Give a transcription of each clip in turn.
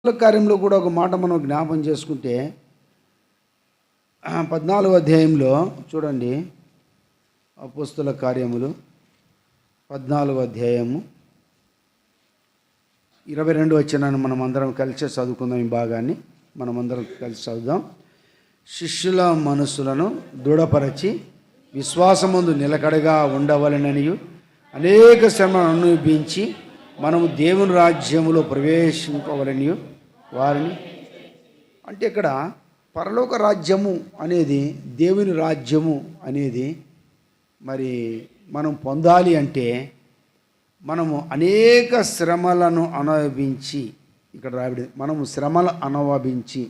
కార్యంలో కూడా ఒక మాట మనం జ్ఞాపం చేసుకుంటే 14వ అధ్యాయంలో చూడండి. అపోస్తుల కార్యములు 14వ అధ్యాయము 22 వచనాన్ని మనం అందరం కలిసి చదువుకుందాం. ఈ భాగాన్ని మనం అందరం కలిసి చదువుదాం. శిష్యుల మనస్సులను దృఢపరచి విశ్వాసమందు నిలకడగా ఉండవలెననియు అనేక శ్రమలను అనుభవించి మనము దేవుని రాజ్యములో ప్రవేశింపవలనియు వారిని. అంటే ఇక్కడ పరలోక రాజ్యము అనేది, దేవుని రాజ్యము అనేది మరి మనం పొందాలి అంటే మనము అనేక శ్రమలను అనుభవించి, ఇక్కడ రాబడి మనము శ్రమలు అనుభవించి,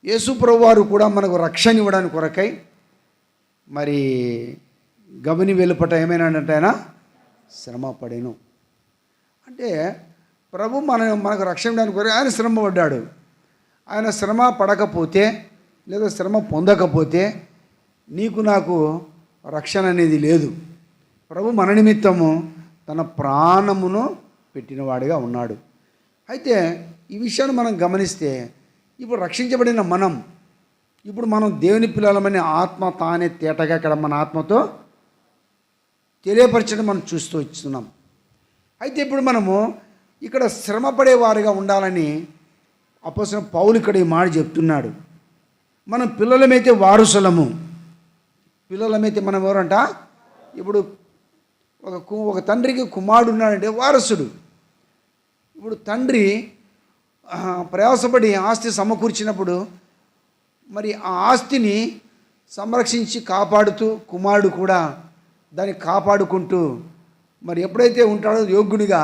యేసుప్రభువు వారు కూడా మనకు రక్షణ ఇవ్వడానికి కొరకై మరి గమని వెలుపట ఏమైనా అంటే ఆయన శ్రమ పడేను. అంటే ప్రభు మనకు రక్షణ ఇవ్వడానికి కొరకు ఆయన శ్రమ పడ్డాడు. ఆయన శ్రమ పడకపోతే లేదా శ్రమ పొందకపోతే నీకు నాకు రక్షణ అనేది లేదు. ప్రభు మన నిమిత్తము తన ప్రాణమును పెట్టినవాడిగా ఉన్నాడు. అయితే ఈ విషయాన్ని మనం గమనిస్తే ఇప్పుడు రక్షించబడిన మనం దేవుని పిల్లలమని ఆత్మ తానే తేటగా ఇక్కడ మన ఆత్మతో తెలియపరచడం మనం చూస్తూ వచ్చున్నాం. అయితే ఇప్పుడు మనము ఇక్కడ శ్రమ పడేవారిగా ఉండాలని అపోస్తలుడైన పౌలు ఇక్కడ ఈ మాట చెప్తున్నాడు. మనం పిల్లలమైతే వారసులము. పిల్లలమైతే మనం ఎవరంట? ఇప్పుడు ఒక తండ్రికి కుమారుడు ఉన్నాడంటే వారసుడు. ఇప్పుడు తండ్రి ప్రయాసపడి ఆస్తి సమకూర్చినప్పుడు మరి ఆ ఆస్తిని సంరక్షించి కాపాడుతూ కుమారుడు కూడా దాన్ని కాపాడుకుంటూ మరి ఎప్పుడైతే ఉంటాడో యోగ్యుడిగా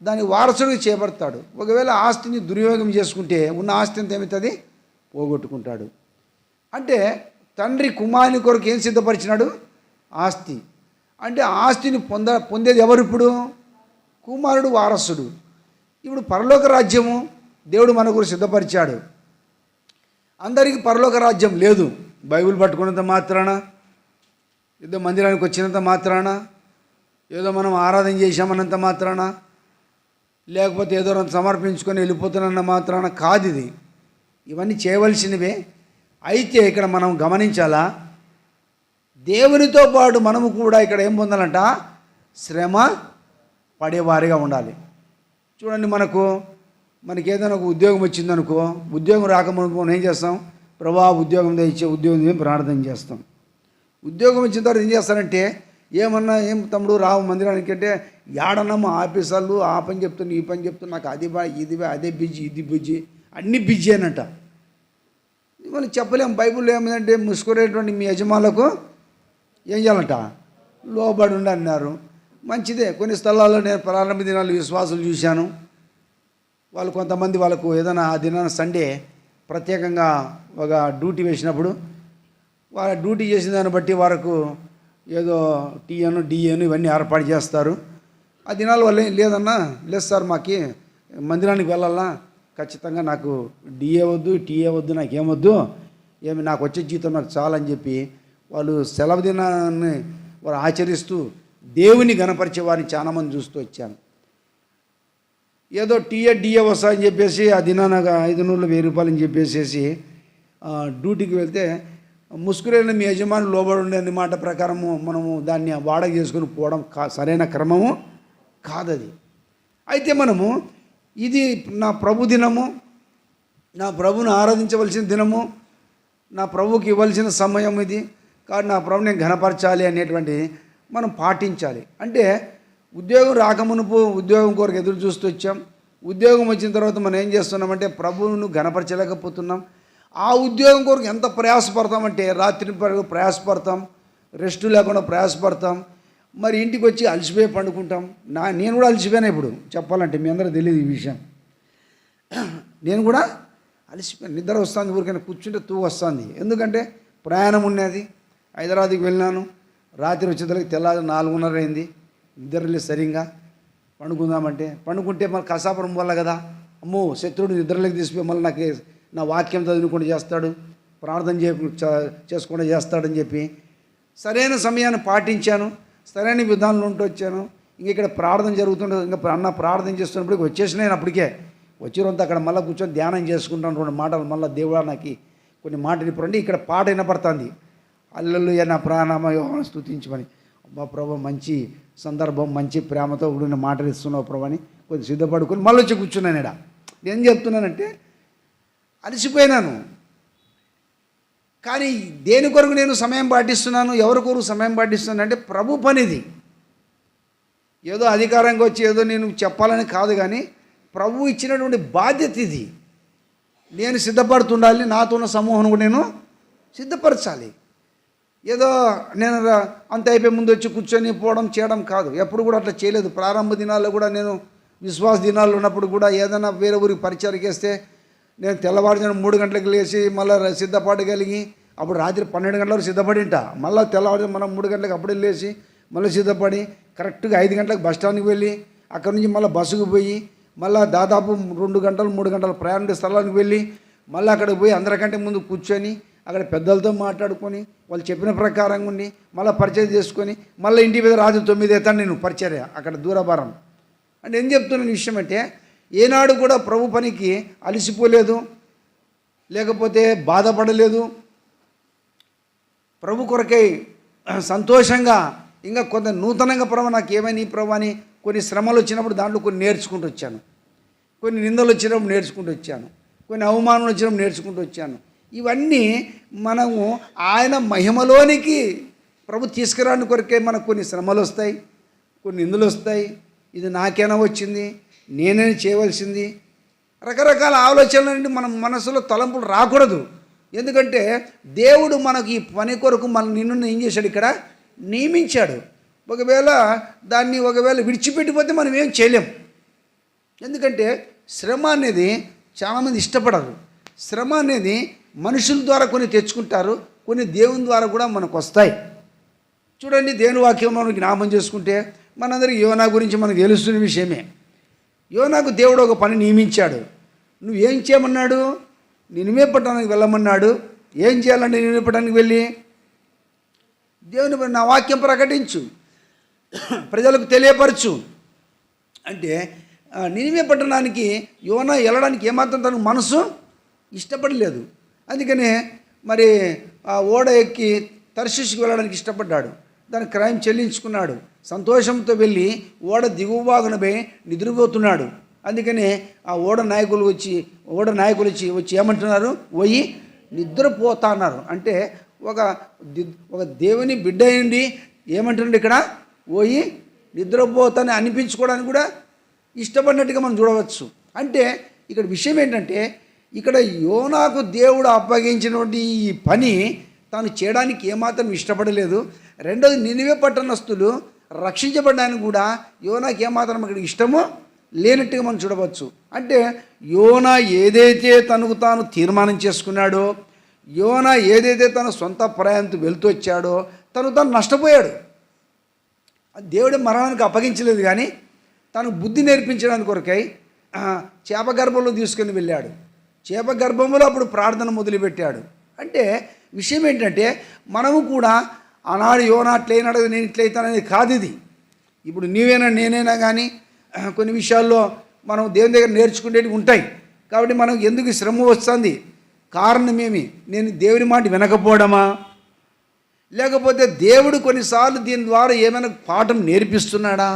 దాని వారసుడికి చేపడతాడు. ఒకవేళ ఆస్తిని దుర్వినియోగం చేసుకుంటే ఉన్న ఆస్తి అంతా ఏమవుతుంది? పోగొట్టుకుంటాడు. అంటే తండ్రి కుమారుని కొరకు ఏం సిద్ధపరిచినాడు? ఆస్తి. అంటే ఆస్తిని పొందేది ఎవరు? ఇప్పుడు కుమారుడు వారసుడు. ఇప్పుడు పరలోక రాజ్యము దేవుడు మన గురించి సిద్ధపరిచాడు. అందరికీ పరలోక రాజ్యం లేదు. బైబిల్ పట్టుకున్నంత మాత్రాన, ఏదో మందిరానికి వచ్చినంత మాత్రాన, ఏదో మనం ఆరాధన చేశామన్నంత మాత్రాన, లేకపోతే ఏదో సమర్పించుకొని వెళ్ళిపోతున్న మాత్రాన కాదు ఇది. ఇవన్నీ చేయవలసినవే. అయితే ఇక్కడ మనం గమనించాలా, దేవునితో పాటు మనము కూడా ఇక్కడ ఏం పొందాలంట? శ్రమ పడేవారిగా ఉండాలి. చూడండి, మనకి ఏదైనా ఒక ఉద్యోగం వచ్చిందనుకో, ఉద్యోగం రాకముందు మనం ఏం చేస్తాం? ప్రభా ఉద్యోగం తెచ్చే ఉద్యోగం ప్రార్థన చేస్తాం. ఉద్యోగం వచ్చిన తర్వాత ఏం చేస్తారంటే ఏం తమ్ముడు రావు మందిరానికి అంటే ఏడనమ్మ ఆఫీసర్లు ఆ పని చెప్తున్నా ఈ పని చెప్తున్నా, నాకు అది ఇది అదే బిజీ ఇది బిజీ అన్నీ బిజీ అనంట. మనం చెప్పలేం. బైబిల్లో ఏమిటంటే ముసుకునేటువంటి మీ యజమానులకు ఏం చేయాలంట? లోబడి ఉండి అన్నారు. మంచిదే. కొన్ని స్థలాల్లో నేను ప్రారంభ దినాలు విశ్వాసులు చూశాను. వాళ్ళు కొంతమంది వాళ్ళకు ఏదైనా ఆ దినాన సండే ప్రత్యేకంగా ఒక డ్యూటీ వేసినప్పుడు వాళ్ళ డ్యూటీ చేసిన దాన్ని బట్టి వారికి ఏదో టీఎను డిఏను ఇవన్నీ ఏర్పాటు చేస్తారు. ఆ దినాల వల్ల లేదన్నా, లేదు సార్ మాకి మందిరానికి వెళ్ళాలా, ఖచ్చితంగా నాకు డిఏ వద్దు టీఏ వద్దు, నాకేమొద్దు, నాకు వచ్చే జీతం నాకు చాలని చెప్పి వాళ్ళు సెలవు దినాన్ని వారు ఆచరిస్తూ దేవుని గణపరిచే వారిని చాలామంది చూస్తూ వచ్చాను. ఏదో టీఏ డిఏ వస్తాయని చెప్పేసి ఆ దినాన 500 1000 రూపాయలు అని చెప్పేసి డ్యూటీకి వెళ్తే ముసుగురైన మీ యజమాని లోబడి ఉండే మాట ప్రకారము మనము దాన్ని వాడక చేసుకుని పోవడం సరైన క్రమము కాదది. అయితే మనము ఇది నా ప్రభు దినము, నా ప్రభుని ఆరాధించవలసిన దినము, నా ప్రభుకి ఇవ్వాల్సిన సమయం ఇది, కాబట్టి నా ప్రభుని నేను ఘనపరచాలి అనేటువంటి మనం పాటించాలి. అంటే ఉద్యోగం రాకమునుపు ఉద్యోగం కొరకు ఎదురు చూస్తూ వచ్చాం. ఉద్యోగం వచ్చిన తర్వాత మనం ఏం చేస్తున్నామంటే ప్రభువును ఘనపరచలేకపోతున్నాం. ఆ ఉద్యోగం కొరకు ఎంత ప్రయాసపడతామంటే రాత్రి ప్రయాసపడతాం, రెస్ట్ లేకుండా ప్రయాసపడతాం. మరి ఇంటికి వచ్చి అలసిపోయి పండుకుంటాం. నేను కూడా అలసిపోయాను. ఇప్పుడు చెప్పాలంటే మీ అందరూ తెలియదు ఈ విషయం. నేను కూడా అలసిపోయాను. నిద్ర వస్తుంది, ఊరికైనా కూర్చుంటే తూ వస్తుంది. ఎందుకంటే ప్రయాణం ఉన్నది. హైదరాబాద్కి వెళ్ళినాను. రాత్రి వచ్చేసరికి తెల్లారి 4:30 అయింది. నిద్రలేదు సరిగ్గా. పండుకుంటే మళ్ళీ కసాపురం వల్ల కదా, అమ్మో శత్రుడు నిద్రలోకి తీసిపోయి మళ్ళీ నాకు నా వాక్యం చదువుకుండా చేస్తాడు, ప్రార్థన చేసుకుండా చేస్తాడని చెప్పి సరైన సమయాన్ని పాటించాను. సరైన విధానంలో ఉంటూ వచ్చాను. ఇంక ఇక్కడ ప్రార్థన జరుగుతుంటే ఇంకా ప్రార్థన చేస్తున్నప్పటికీ వచ్చేసినాను. అప్పటికే వచ్చినంత అక్కడ మళ్ళీ కూర్చొని ధ్యానం చేసుకుంటాను. 2 మాటలు మళ్ళీ దేవుడా నాకు కొన్ని మాటలు ఇప్పుడు ఇక్కడ పాట వినపడుతుంది. హల్లెలూయా నా ప్రాణమా యెహోవాను స్తుతించమని. అబ్బా ప్రభు మంచి సందర్భం, మంచి ప్రేమతో కూడిన మాటలు ఇస్తున్నావు ప్రభు అని కొంచెం సిద్ధపడుకొని మళ్ళీ వచ్చి కూర్చున్నాను. ఇక్కడ నేను చెప్తున్నానంటే అలసిపోయినాను. కానీ దేని కొరకు నేను సమయం పాటిస్తున్నాను, ఎవరి కొరకు సమయం పాటిస్తున్నాను అంటే ప్రభు పనిది. ఏదో అధికారంగా వచ్చి ఏదో నేను చెప్పాలని కాదు, కానీ ప్రభు ఇచ్చినటువంటి బాధ్యత ఇది. నేను సిద్ధపడుతుండాలి, నాతో ఉన్న సమూహం కూడా నేను సిద్ధపరచాలి. ఏదో నేను అంత అయిపోయి ముందు వచ్చి కూర్చొని పోవడం చేయడం కాదు. ఎప్పుడు కూడా అట్లా చేయలేదు. ప్రారంభ దినాల్లో కూడా నేను విశ్వాస దినాల్లో ఉన్నప్పుడు కూడా ఏదైనా వేరే ఊరికి పరిచయం చేస్తే నేను తెల్లవారుజాము 3 గంటలకు లేచి మళ్ళీ సిద్ధపడగలిగి అప్పుడు రాత్రి 12 గంటలకు సిద్ధపడి ఉంటా. మళ్ళీ తెల్లవారుజాము మనం 3 గంటలకు అప్పుడే లేచి మళ్ళీ సిద్ధపడి కరెక్ట్గా 5 గంటలకు బస్ స్టాండ్కి వెళ్ళి అక్కడ నుంచి మళ్ళీ బస్సుకు పోయి మళ్ళీ దాదాపు 2 గంటలు 3 గంటల ప్రయాణ స్థలానికి వెళ్ళి మళ్ళీ అక్కడికి పోయి అందరికంటే ముందు కూర్చొని అక్కడ పెద్దలతో మాట్లాడుకొని వాళ్ళు చెప్పిన ప్రకారంగా ఉండి మళ్ళీ పరిచయం చేసుకొని మళ్ళీ ఇంటి మీద రాత్రి 9 అవుతాను నేను పరిచర్య అక్కడ దూరభారం. అంటే ఏం చెప్తున్న విషయం అంటే ఏనాడు కూడా ప్రభు పనికి అలసిపోలేదు, లేకపోతే బాధపడలేదు. ప్రభు కొరకై సంతోషంగా ఇంకా కొంత నూతనంగా ప్రభు నాకు ఏమైనా ఈ ప్రభు అని కొన్ని శ్రమలు వచ్చినప్పుడు దాంట్లో కొన్ని నేర్చుకుంటూ వచ్చాను, కొన్ని నిందలు వచ్చినప్పుడు నేర్చుకుంటూ వచ్చాను, కొన్ని అవమానాలు వచ్చినప్పుడు నేర్చుకుంటూ వచ్చాను. ఇవన్నీ మనము ఆయన మహిమలోనికి ప్రభు తీసుకురాని కొరకే మనకు కొన్ని శ్రమలు వస్తాయి, కొన్ని నిందలు వస్తాయి. ఇది నాకేనా వచ్చింది, నేనే చేయవలసింది, రకరకాల ఆలోచనల నుండి మన మనసులో తలంపులు రాకూడదు. ఎందుకంటే దేవుడు మనకి ఈ పని కొరకు నిన్ను ఏం చేశాడు, ఇక్కడ నియమించాడు. ఒకవేళ దాన్ని విడిచిపెట్టిపోతే మనం ఏం చేయలేం. ఎందుకంటే శ్రమ అనేది చాలామంది ఇష్టపడరు. శ్రమ అనేది మనుషుల ద్వారా కొన్ని తెచ్చుకుంటారు, కొన్ని దేవుని ద్వారా కూడా మనకు వస్తాయి. చూడండి, దేవుని వాక్యం మనం జ్ఞాపం చేసుకుంటే మనందరికీ యోనా గురించి మనకు తెలుస్తున్న విషయమే. యోనాకు దేవుడు ఒక పని నియమించాడు. నువ్వేం చేయమన్నాడు? నినివే పట్టణానికి వెళ్ళమన్నాడు. ఏం చేయాలంటే నినివే పట్టణానికి వెళ్ళి దేవుని నా వాక్యం ప్రకటించు, ప్రజలకు తెలియపరచు అంటే నినివే పట్టణానికి యోనా వెళ్ళడానికి ఏమాత్రం తనకు మనసు ఇష్టపడలేదు. అందుకనే మరి ఆ ఓడ ఎక్కి తర్షీషుకు వెళ్ళడానికి ఇష్టపడ్డాడు. దానికి క్రయం చెల్లించుకున్నాడు. సంతోషంతో వెళ్ళి ఓడ దిగువ భాగనపై నిద్రపోతున్నాడు. అందుకనే ఆ ఓడ నాయకులు వచ్చి ఏమంటున్నారు? పోయి నిద్రపోతా అన్నారు. అంటే ఒక దేవుని బిడ్డ అయింది ఏమంటున్నాడు ఇక్కడ? పోయి నిద్రపోతాని అనిపించుకోవడానికి కూడా ఇష్టపడినట్టుగా మనం చూడవచ్చు. అంటే ఇక్కడ విషయం ఏంటంటే ఇక్కడ యోనాకు దేవుడు అప్పగించినటువంటి ఈ పని తాను చేయడానికి ఏమాత్రం ఇష్టపడలేదు. రెండోది నినివే పట్టణస్తులు రక్షించబడడానికి కూడా యోనాకి ఏమాత్రం ఇక్కడ ఇష్టమో లేనట్టుగా మనం చూడవచ్చు. అంటే యోనా ఏదైతే తనకు తాను తీర్మానం చేసుకున్నాడో, యోనా ఏదైతే తన సొంత ప్రయాణంతో వెళ్తూ వచ్చాడో తాను నష్టపోయాడు. దేవుడి మరణానికి అప్పగించలేదు, కానీ తను బుద్ధి నేర్పించడానికి కొరకై చేప గర్భంలో తీసుకొని వెళ్ళాడు. చేప గర్భంలో అప్పుడు ప్రార్థన మొదలుపెట్టాడు. అంటే విషయం ఏంటంటే మనము కూడా ఆనాడు యోనా అట్లయినాడు, నేను ఇట్లయితాననేది కాదు ఇది. ఇప్పుడు నీవేనా నేనైనా కానీ కొన్ని విషయాల్లో మనం దేవుని దగ్గర నేర్చుకునేవి ఉంటాయి. కాబట్టి మనకు ఎందుకు శ్రమ వస్తుంది? కారణమేమి? నేను దేవుని మాట వినకపోవడమా, లేకపోతే దేవుడు కొన్నిసార్లు దీని ద్వారా ఏమైనా పాఠం నేర్పిస్తున్నాడా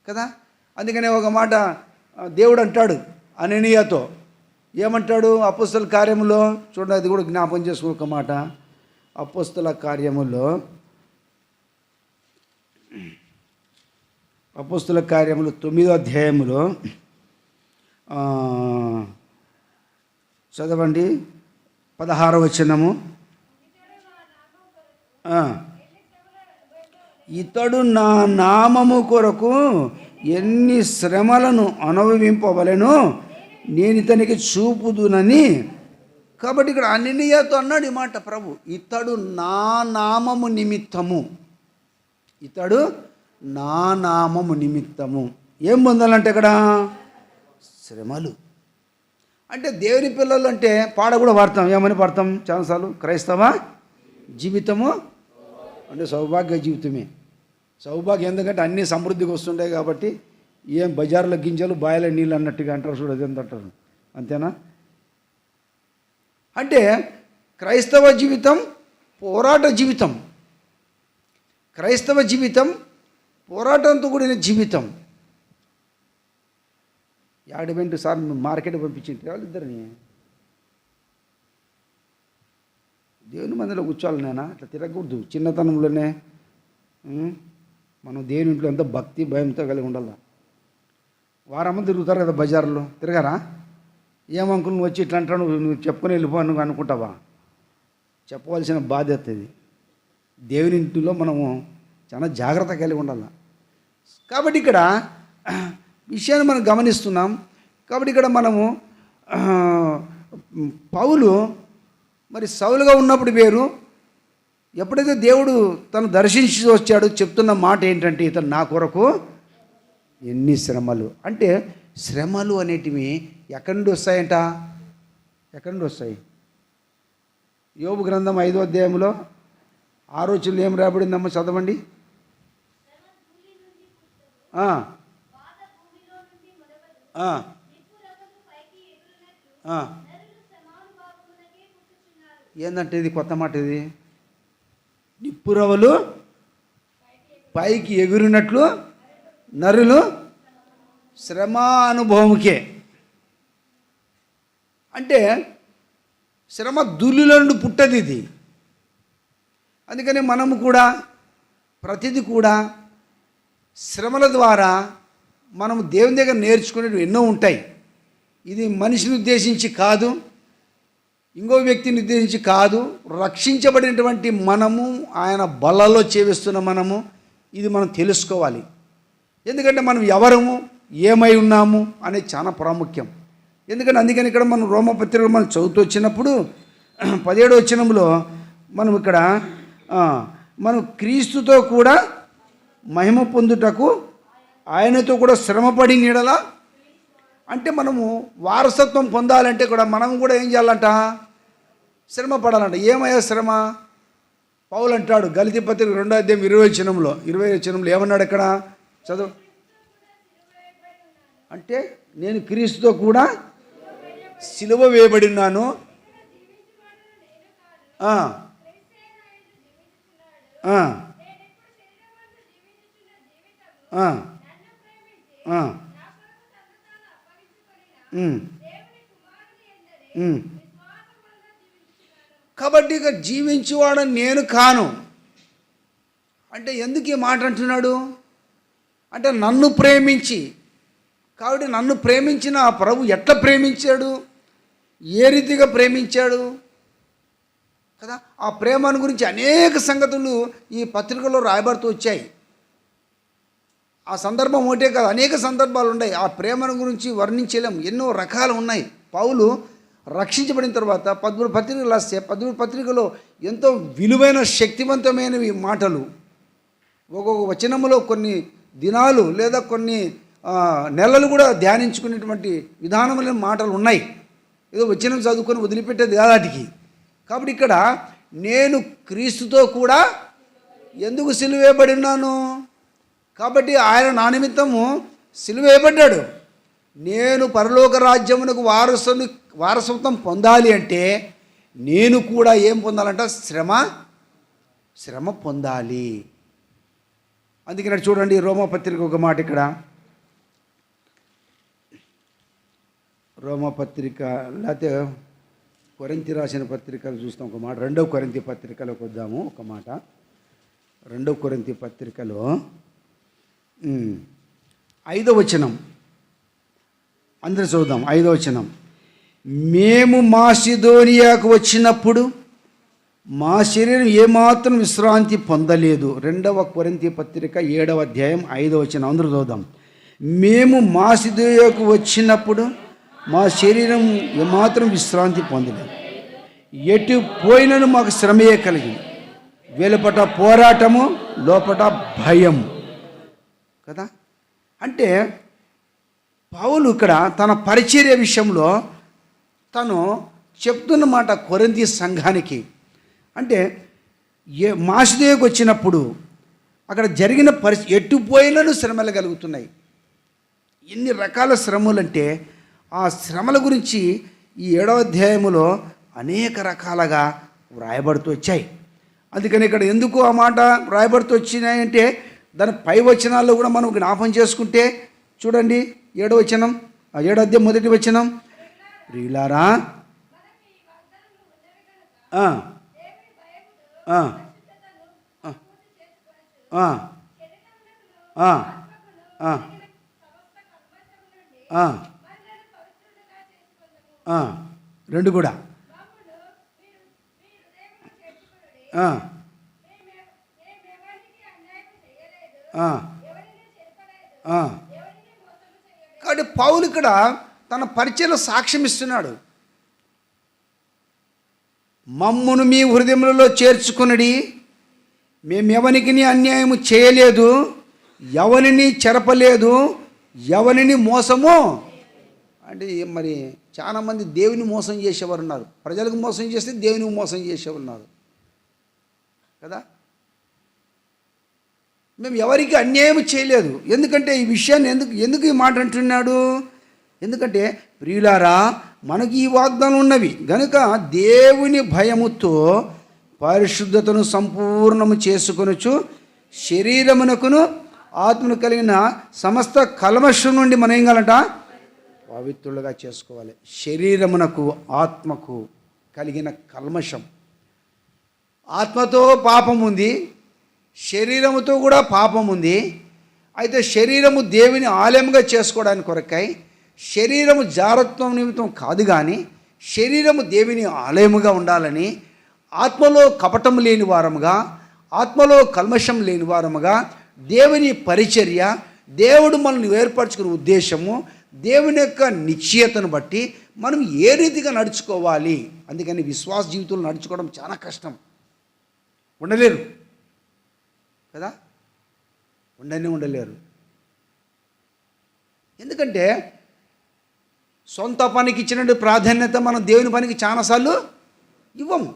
కదా? అందుకనే ఒక మాట దేవుడు అంటాడు అననీయాతో. ఏమంటాడు? అపోస్తల కార్యములో చూడండి, అది కూడా జ్ఞాపం చేసుకుని ఒక మాట. అపోస్తల కార్యములో 9వ అధ్యాయములో చదవండి 16వ వచనము. ఇతడు నా నామము కొరకు ఎన్ని శ్రమలను అనుభవింపవలెనో నేను ఇతనికి చూపుదునని. కాబట్టి ఇక్కడ అననీయాతో అన్నాడు ఈ మాట ప్రభు. ఇతడు నా నామము నిమిత్తము, ఇతడు నా నామము నిమిత్తము ఏం పొందాలంటే ఇక్కడ శ్రమలు. అంటే దేవుని పిల్లలు అంటే పాడ కూడా పాడతాం. ఏమని పాడతాం చాలాసార్లు? క్రైస్తవ జీవితము అంటే సౌభాగ్య జీవితమే. సౌభాగ్యం ఎందుకంటే అన్నీ సమృద్ధికి వస్తుంటాయి కాబట్టి ఏం బజార్లో గింజలు బాయిలో నీళ్ళు అన్నట్టుగా అంటారు చూడు, అది ఎంత అంటారు, అంతేనా? అంటే క్రైస్తవ జీవితం పోరాట జీవితం. క్రైస్తవ జీవితం పోరాటంతో కూడిన జీవితం. యాడబెంటు సార్ మార్కెట్ పంపించింది వాళ్ళిద్దరిని. దేవుని మందిలో కూర్చోవాలి నాయన, అట్లా తిరగకూడదు చిన్నతనంలోనే. మనం దేవుని ఇంట్లో ఎంత భక్తి భయంతో కలిగి ఉండాలి. వారమ్మ తిరుగుతారు కదా బజార్లో, తిరగారా? ఏమంకులు నువ్వు వచ్చి ఇట్లా అంటావు, నువ్వు చెప్పుకొని వెళ్ళిపో నువ్వు అనుకుంటావా? చెప్పవలసిన బాధ్యత ఇది. దేవుని ఇంటిలో మనము చాలా జాగ్రత్త కలిగి ఉండాలి. కాబట్టి ఇక్కడ విషయాన్ని మనం గమనిస్తున్నాం. కాబట్టి ఇక్కడ మనము పౌలు మరి సౌలుగా ఉన్నప్పుడు వేరు, ఎప్పుడైతే దేవుడు తను దర్శించి వచ్చాడో చెప్తున్న మాట ఏంటంటే, ఇతను నా కొరకు ఎన్ని శ్రమలు. అంటే శ్రమలు అనేటివి ఎక్కడి నుండి వస్తాయంట? ఎక్కడి నుండి వస్తాయి? యోబు గ్రంథం 5వ అధ్యాయంలో 6వ వచనంలో ఏం రాబడిందమ్మా, చదవండి. ఏందంటే ఇది కొత్త మాట. ఇది నిప్పురవలు పైకి ఎగురినట్లు నరులు శ్రమ అనుభవముకే. అంటే శ్రమ దుల్లుల నుండి పుట్టది ఇది. అందుకని మనము కూడా ప్రతిదీ కూడా శ్రమల ద్వారా మనము దేవుని దగ్గర నేర్చుకునేవి ఎన్నో ఉంటాయి. ఇది మనిషిని ఉద్దేశించి కాదు, ఇంకో వ్యక్తిని ఉద్దేశించి కాదు. రక్షించబడినటువంటి మనము, ఆయన బలలో చేవిస్తున్న మనము, ఇది మనం తెలుసుకోవాలి. ఎందుకంటే మనం ఎవరము, ఏమై ఉన్నాము అనేది చాలా ప్రాముఖ్యం. ఎందుకంటే అందుకని ఇక్కడ మనం రోమపత్రికలు మనం చదువుతూ వచ్చినప్పుడు 17వ వచనంలో మనం ఇక్కడ మనం క్రీస్తుతో కూడా మహిమ పొందుటకు ఆయనతో కూడా శ్రమపడి నీడలా. అంటే మనము వారసత్వం పొందాలంటే కూడా మనం కూడా ఏం చేయాలంట? శ్రమ పడాలంట. ఏమయ్యా శ్రమ? పౌలు అంటాడు గలతీ పత్రిక 2వ అధ్యాయం 20వ వచనంలో ఏమన్నాడు అక్కడ? చదువు. అంటే నేను క్రీస్తుతో కూడా సిలువ వేయబడి ఉన్నాను. కాబట్టి ఇక జీవించేవాడు నేను కాను. అంటే ఎందుకు ఈ మాట అంటున్నాడు అంటే, నన్ను ప్రేమించి. కాబట్టి నన్ను ప్రేమించిన ఆ ప్రభు ఎట్లా ప్రేమించాడు, ఏ రీతిగా ప్రేమించాడు కదా. ఆ ప్రేమను గురించి అనేక సంగతులు ఈ పత్రికలో రాయబడుతూ వచ్చాయి. ఆ సందర్భం ఒకటే కాదు, అనేక సందర్భాలు ఉన్నాయి. ఆ ప్రేమను గురించి వర్ణించలేం, ఎన్నో రకాలు ఉన్నాయి. పౌలు రక్షించబడిన తర్వాత 13 పత్రికలు రాస్తే 13 పత్రికలో ఎంతో విలువైన శక్తివంతమైనవి మాటలు. ఒక్కొక్క వచనములో కొన్ని దినాలు లేదా కొన్ని నెలలు కూడా ధ్యానించుకునేటువంటి విధానమైన మాటలు ఉన్నాయి. ఏదో వచనం చదువుకొని వదిలిపెట్టేది కాదాటికి. కాబట్టి ఇక్కడ నేను క్రీస్తుతో కూడా ఎందుకు సిలువేయబడి ఉన్నాను? కాబట్టి ఆయన నా నిమిత్తము సిలువేయబడ్డాడు. నేను పరలోక రాజ్యమునకు వారసత్వం పొందాలి అంటే నేను కూడా ఏం పొందాలంట? శ్రమ పొందాలి. అందుకని చూడండి రోమపత్రిక ఒక మాట, ఇక్కడ రోమపత్రిక లేకపోతే కొరింథీ రాసిన పత్రికలు చూస్తాం ఒక మాట. 2వ కొరింథీ పత్రికలోకి వద్దాము ఒక మాట. 2వ కొరింథీ పత్రికలో 5వ వచనం అందరూ చూద్దాం. 5వ వచనం, మేము మాసిదోనియాకు వచ్చినప్పుడు మా శరీరం ఏమాత్రం విశ్రాంతి పొందలేదు. 2వ కొరింథీ పత్రిక 7వ అధ్యాయం 5వ వచనం అందరూ చూద్దాం. మేము మాసిదోనియాకు వచ్చినప్పుడు మా శరీరం ఏమాత్రం విశ్రాంతి పొందలేదు. ఎటు పోయినను మాకు శ్రమయే కలిగింది. వెలుపట పోరాటము, లోపట భయం కదా. అంటే పౌలు ఇక్కడ తన పరిచర్య విషయంలో తను చెప్తున్న మాట కొరింథీ సంఘానికి. అంటే మాసిదోనియాకు వచ్చినప్పుడు అక్కడ జరిగిన ఎటు పోయినను శ్రమలు కలుగుతున్నాయి. ఎన్ని రకాల శ్రమలంటే ఆ శ్రమల గురించి ఈ 7వ అధ్యాయములో అనేక రకాలుగా వ్రాయబడుతూ వచ్చాయి. అందుకని ఇక్కడ ఎందుకు ఆ మాట వ్రాయబడుతూ వచ్చినాయంటే దాని పై వచనాల్లో కూడా మనం జ్ఞాపం చేసుకుంటే చూడండి 7వ వచనం, 7వ అధ్యాయం 1వ వచనం, ప్రియులారా రెండు కూడా కాబట్టి పౌలు ఇక్కడ తన పరిచయంలో సాక్ష్యం ఇస్తున్నాడు. మమ్మును మీ హృదయములలో చేర్చుకునడి, మేమెవనికి అన్యాయము చేయలేదు, ఎవరిని చెరపలేదు, ఎవరిని మోసము అంటే మరి చాలామంది దేవుని మోసం చేసేవారు ఉన్నారు. ప్రజలకు మోసం చేస్తే దేవునికి మోసం చేసేవారు ఉన్నారు కదా. మేము ఎవరికి అన్యాయం చేయలేదు. ఎందుకంటే ఈ విషయాన్ని ఎందుకు ఈ మాట అంటున్నాడు? ఎందుకంటే ప్రియులారా మనకి ఈ వాగ్దానం ఉన్నవి గనుక దేవుని భయముతో పరిశుద్ధతను సంపూర్ణము చేసుకొనుచు శరీరమునకును ఆత్మను కలిగిన సమస్త కల్మషం నుండి మనం ఏం కావాలంట? పవిత్రులుగా చేసుకోవాలి. శరీరమునకు ఆత్మకు కలిగిన కల్మషం, ఆత్మతో పాపం ఉంది, శరీరముతో కూడా పాపం ఉంది. అయితే శరీరము దేవుని ఆలయంగా చేసుకోవడానికి కొరకై, శరీరము జారత్వం నిమిత్తం కాదు కానీ శరీరము దేవుని ఆలయముగా ఉండాలని, ఆత్మలో కపటం లేని వారముగా, ఆత్మలో కల్మషం లేని వారముగా దేవుని పరిచర్య, దేవుడు మనల్ని ఏర్పరచుకునే ఉద్దేశము, దేవుని యొక్క నిశ్చయతను బట్టి మనం ఏ రీతిగా నడుచుకోవాలి. అందుకని విశ్వాస జీవితంలో నడుచుకోవడం చాలా కష్టం. ఉండలేరు కదా, ఉండలేరు. ఎందుకంటే సొంత పనికి ఇచ్చినట్టు ప్రాధాన్యత మనం దేవుని పనికి చాలాసార్లు ఇవ్వము.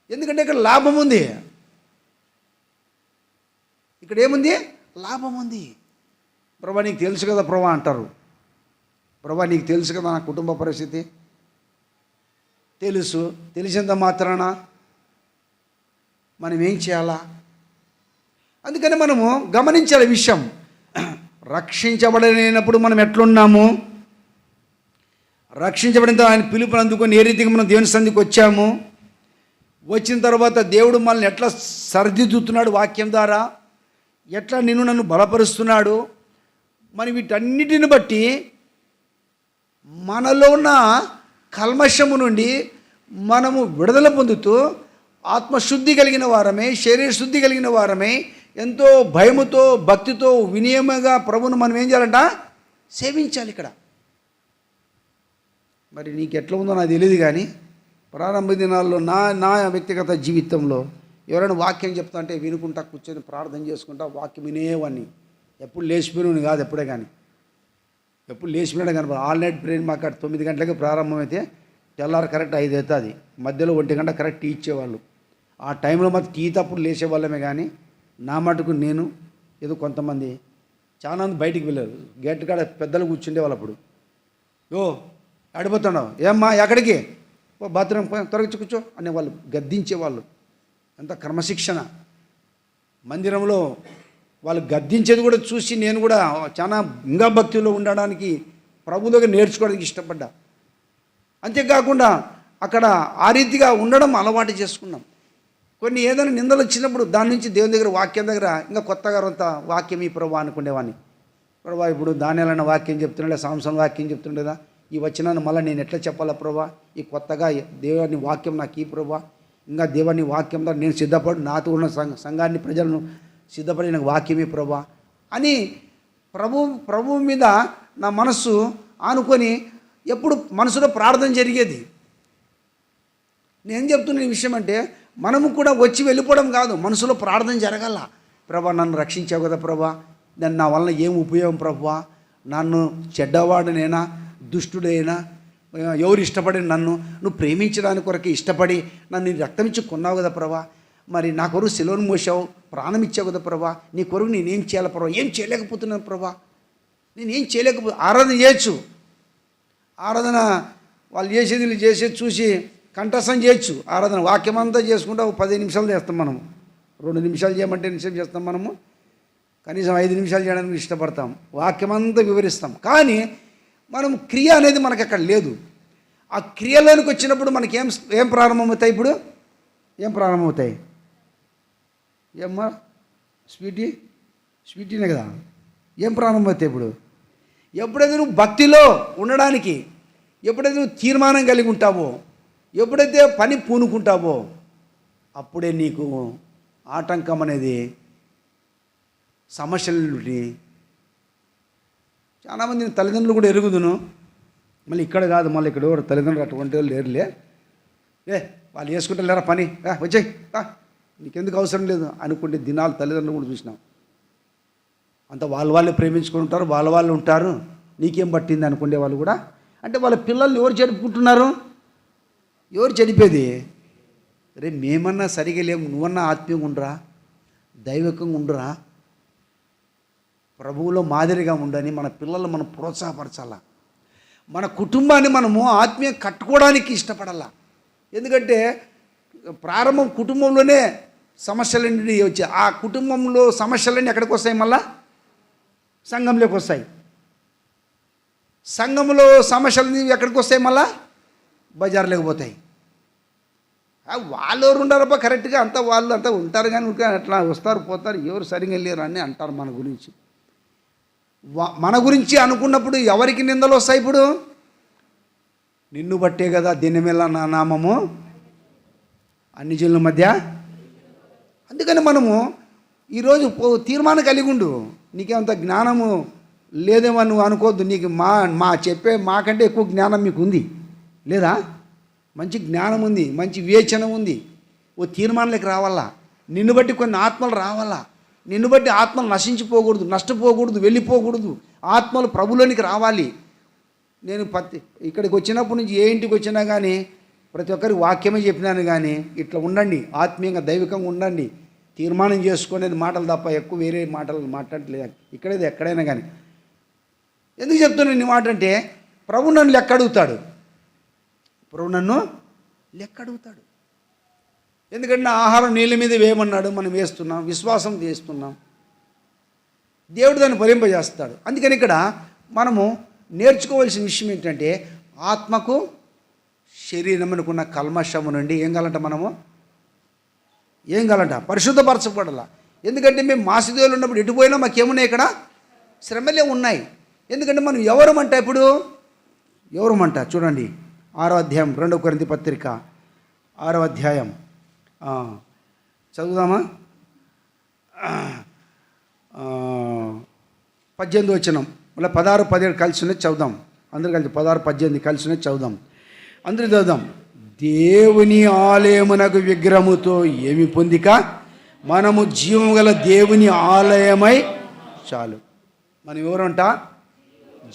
ఎందుకంటే ఇక్కడ లాభం ఉంది, ఇక్కడ ఏముంది? లాభం ఉంది. ప్రభా నీకు తెలుసు కదా ప్రభా అంటారు. ప్రభా నీకు తెలుసు కదా నా కుటుంబ పరిస్థితి, తెలిసినంత మాత్రాన మనం ఏం చేయాలా? అందుకని మనము గమనించాలి విషయం. రక్షించబడలేనప్పుడు మనం ఎట్లున్నాము, రక్షించబడిన ఆయన పిలుపుని అందుకొని ఏ రీతిగా మనం దేవుని సన్నిధికి వచ్చాము, వచ్చిన తర్వాత దేవుడు మనల్ని ఎట్లా సరిదిద్దుతున్నాడు వాక్యం ద్వారా, ఎట్లా నన్ను బలపరుస్తున్నాడు, మరి వీటన్నిటిని బట్టి మనలో ఉన్న కల్మషము నుండి మనము విడుదల పొందుతూ ఆత్మశుద్ధి కలిగిన వారమే, శరీర శుద్ధి కలిగిన వారమే, ఎంతో భయముతో భక్తితో వినయముగా ప్రభువును మనం ఏం చేయాలంట? సేవించాలి. ఇక్కడ మరి నీకు ఎట్లా ఉందో నాకు తెలియదు కానీ ప్రారంభ దినాల్లో నా వ్యక్తిగత జీవితంలో ఎవరైనా వాక్యం చెప్తా అంటే వినుకుంటా కూర్చొని ప్రార్థన చేసుకుంటా వాక్యం వినేవాడిని. ఎప్పుడు లేచిపోయిన కాదు, ఎప్పుడే కానీ ఎప్పుడు లేచిపోయినా కానీ ఆల్ నైట్ ప్రేయర్ మాకు 9 గంటలకి ప్రారంభమైతే తెల్లారు కరెక్ట్ 5 అవుతుంది, మధ్యలో 1 గంట కరెక్ట్ టీ ఇచ్చేవాళ్ళు. ఆ టైంలో మాత్రం టీ తప్పుడు లేచేవాళ్ళమే. కానీ నా మటుకు నేను ఏదో కొంతమంది చాలా మంది బయటికి వెళ్ళారు, గేట్ కాడ పెద్దలు కూర్చుండేవాళ్ళు. అప్పుడు ఆడిపోతున్నావు ఏమ్మా ఎక్కడికి, బాత్రూమ్ త్వరగా కూర్చో అనేవాళ్ళు, గద్దించేవాళ్ళు. అంత క్రమశిక్షణ. మందిరంలో వాళ్ళు గద్దించేది కూడా చూసి నేను కూడా చాలా ఇంకా భక్తిలో ఉండడానికి ప్రభు దగ్గర నేర్చుకోవడానికి ఇష్టపడ్డా. అంతేకాకుండా అక్కడ ఆ రీతిగా ఉండడం అలవాటు చేసుకున్నాం. కొన్ని ఏదైనా నిందలు వచ్చినప్పుడు దాని నుంచి దేవుని దగ్గర వాక్యం దగ్గర ఇంకా కొత్తగా అంత వాక్యం ఈ ప్రభు అనుకునేవాడిని. ప్రభా ఇప్పుడు దానియాలన్న వాక్యం చెప్తుండే, సాంసన్ వాక్యం చెప్తుండేదా, ఈ వచనాన్ని మళ్ళీ నేను ఎట్లా చెప్పాలా ప్రభా, ఈ కొత్తగా దేవుని వాక్యం నాకు ఈ ప్రభా, ఇంకా దేవుని వాక్యం ద్వారా నేను సిద్ధపడి నాతో ఉన్న సంఘాన్ని ప్రజలను సిద్ధపడి నాకు వాక్యమే ప్రభా అని ప్రభు మీద నా మనస్సు ఆనుకొని ఎప్పుడు మనసులో ప్రార్థన జరిగేది. నేను చెప్తున్న విషయం అంటే మనము కూడా వచ్చి వెళ్ళిపోవడం కాదు, మనసులో ప్రార్థన జరగాల. ప్రభా నన్ను రక్షించావు కదా ప్రభా, దాన్ని నా వలన ఏం ఉపయోగం ప్రభా, నన్ను చెడ్డవాడునైనా దుష్టుడైనా ఎవరు ఇష్టపడి నువ్వు ప్రేమించడానికి కొరకు ఇష్టపడి నన్ను రక్తం ఇచ్చి కొన్నావు కదా ప్రభా, మరి నా కొరకు సిలువను మోసావు, ప్రాణం ఇచ్చావు కదా ప్రభా, నీ కొరకు నేనేం చేయాలి ప్రభా, ఏం చేయలేకపోతున్నాను ప్రభా నేనేం చేయలేకపోతే ఆరాధన చేయొచ్చు, ఆరాధన వాళ్ళు చేసేది వీళ్ళు చేసేది చూసి కంఠస్థం చేయొచ్చు. ఆరాధన వాక్యం అంతా చేసుకుంటా 10 నిమిషాలు చేస్తాం మనం. 2 నిమిషాలు చేయమంటే నిమిషం చేస్తాం మనము, కనీసం 5 నిమిషాలు చేయడానికి ఇష్టపడతాం, వాక్యం అంతా వివరిస్తాం. కానీ మనం క్రియ అనేది మనకు అక్కడ లేదు. ఆ క్రియలోనికి వచ్చినప్పుడు మనకి ఏం ప్రారంభమవుతాయి? ఇప్పుడు ఏం ప్రారంభమవుతాయి? ఏమ్మా స్వీటీనే కదా, ఏం ప్రారంభమవుతాయి ఇప్పుడు? ఎప్పుడైతే నువ్వు భక్తిలో ఉండడానికి, ఎప్పుడైతే నువ్వు తీర్మానం కలిగి ఉంటావో, ఎప్పుడైతే పని పూనుకుంటావో, అప్పుడే నీకు ఆటంకం అనేది సమస్యల నుండి. చాలామంది తల్లిదండ్రులు కూడా ఎరుగుదును, మళ్ళీ ఇక్కడ కాదు, మళ్ళీ ఇక్కడ ఎవరు తల్లిదండ్రులు అటువంటి వాళ్ళు లేరులే, వాళ్ళు చేసుకుంటే లేరా పని, వచ్చాయి నీకెందుకు అవసరం లేదు అనుకుంటే దినాలు తల్లిదండ్రులు కూడా చూసినాం. అంత వాళ్ళే ప్రేమించుకుంటారు, వాళ్ళు ఉంటారు, నీకేం పట్టింది అనుకునే వాళ్ళు కూడా. అంటే వాళ్ళ పిల్లల్ని ఎవరు చెడుపుకుంటున్నారు? ఎవరు చెడిపేది? రే మేమన్నా సరిగా లేము, నువ్వన్నా ఆత్మీయంగా ఉండరా, దైవికంగా ఉండరా, ప్రభువులో మాదిరిగా ఉండని మన పిల్లలు మనం ప్రోత్సాహపరచాలా. మన కుటుంబాన్ని మనము ఆత్మీయ కట్టుకోవడానికి ఇష్టపడాలా. ఎందుకంటే ప్రారంభం కుటుంబంలోనే సమస్యలన్నీ వచ్చాయి. ఆ కుటుంబంలో సమస్యలన్నీ ఎక్కడికి వస్తాయి? మళ్ళా సంఘంలోకి వస్తాయి. సంఘంలో సమస్యలు ఎక్కడికి వస్తాయి? మళ్ళా బజార్లోకి పోతాయి. వాళ్ళు ఎవరు ఉండారబ్బా కరెక్ట్గా, అంతా వాళ్ళు అంతా ఉంటారు కానీ అట్లా వస్తారు పోతారు, ఎవరు సరిగ్గా లేరు అని అంటారు మన గురించి. మన గురించి అనుకున్నప్పుడు ఎవరికి నిందలు వస్తాయి? ఇప్పుడు నిన్ను బట్టే కదా దినమేళ నా నామము అన్ని జనుల మధ్య. అందుకని మనము ఈరోజు తీర్మానం కలిగి ఉండు. నీకేమంత జ్ఞానము లేదేమో నువ్వు అనుకోవద్దు. నీకు మా చెప్పే మాకంటే ఎక్కువ జ్ఞానం మీకు ఉంది లేదా? మంచి జ్ఞానం ఉంది, మంచి వివేచన ఉంది. ఓ తీర్మానాలకు రావాలా, నిన్ను బట్టి కొన్ని ఆత్మలు రావాలా, నిన్ను బట్టి ఆత్మలు నశించిపోకూడదు, నష్టపోకూడదు, వెళ్ళిపోకూడదు, ఆత్మలు ప్రభులోనికి రావాలి. నేను ఇక్కడికి వచ్చినప్పటి నుంచి ఏ ఇంటికి వచ్చినా కానీ ప్రతి ఒక్కరికి వాక్యమే చెప్పినాను. కానీ ఇట్లా ఉండండి, ఆత్మీయంగా దైవికంగా ఉండండి, తీర్మానం చేసుకునేది మాటలు తప్ప ఎక్కువ వేరే మాటలు మాట్లాడలేదు ఇక్కడేది ఎక్కడైనా కానీ. ఎందుకు చెప్తున్నాను ఈ మాట అంటే, ప్రభు నన్ను లెక్క అడుగుతాడు. ప్రభు నన్ను లెక్క అడుగుతాడు. ఎందుకంటే ఆహారం నీళ్ళ మీద వేయమన్నాడు, మనం వేస్తున్నాం, విశ్వాసం చేస్తున్నాం, దేవుడు దాన్ని ఫలింపజేస్తాడు. అందుకని ఇక్కడ మనము నేర్చుకోవాల్సిన విషయం ఏంటంటే, ఆత్మకు శరీరమునకున్న కల్మషము నుండి ఏం కావాలంట? మనము ఏం కావాలంట? పరిశుద్ధపరచబడాల. ఎందుకంటే మేము మాసిదోలు ఉన్నప్పుడు ఎటుపోయినా మాకేమున్నాయి? ఇక్కడ శ్రమలే ఉన్నాయి. ఎందుకంటే మనం ఎవరమంట? ఇప్పుడు ఎవరమంట? చూడండి 6వ అధ్యాయం 2 కొరింథీ పత్రిక 6వ అధ్యాయం చదువుదామా? 18 వచనం, మళ్ళీ 16, 17 కలిసి ఉన్నది చదువుదాం. అందరూ కలిసి 16, 18 కలిసి ఉన్నది చదువుదాం. అందరూ చదువుదాం. దేవుని ఆలయమునకు విగ్రహముతో ఏమి పొందిక, మనము జీవము గల దేవుని ఆలయమై చాలు. మనం ఎవరంట?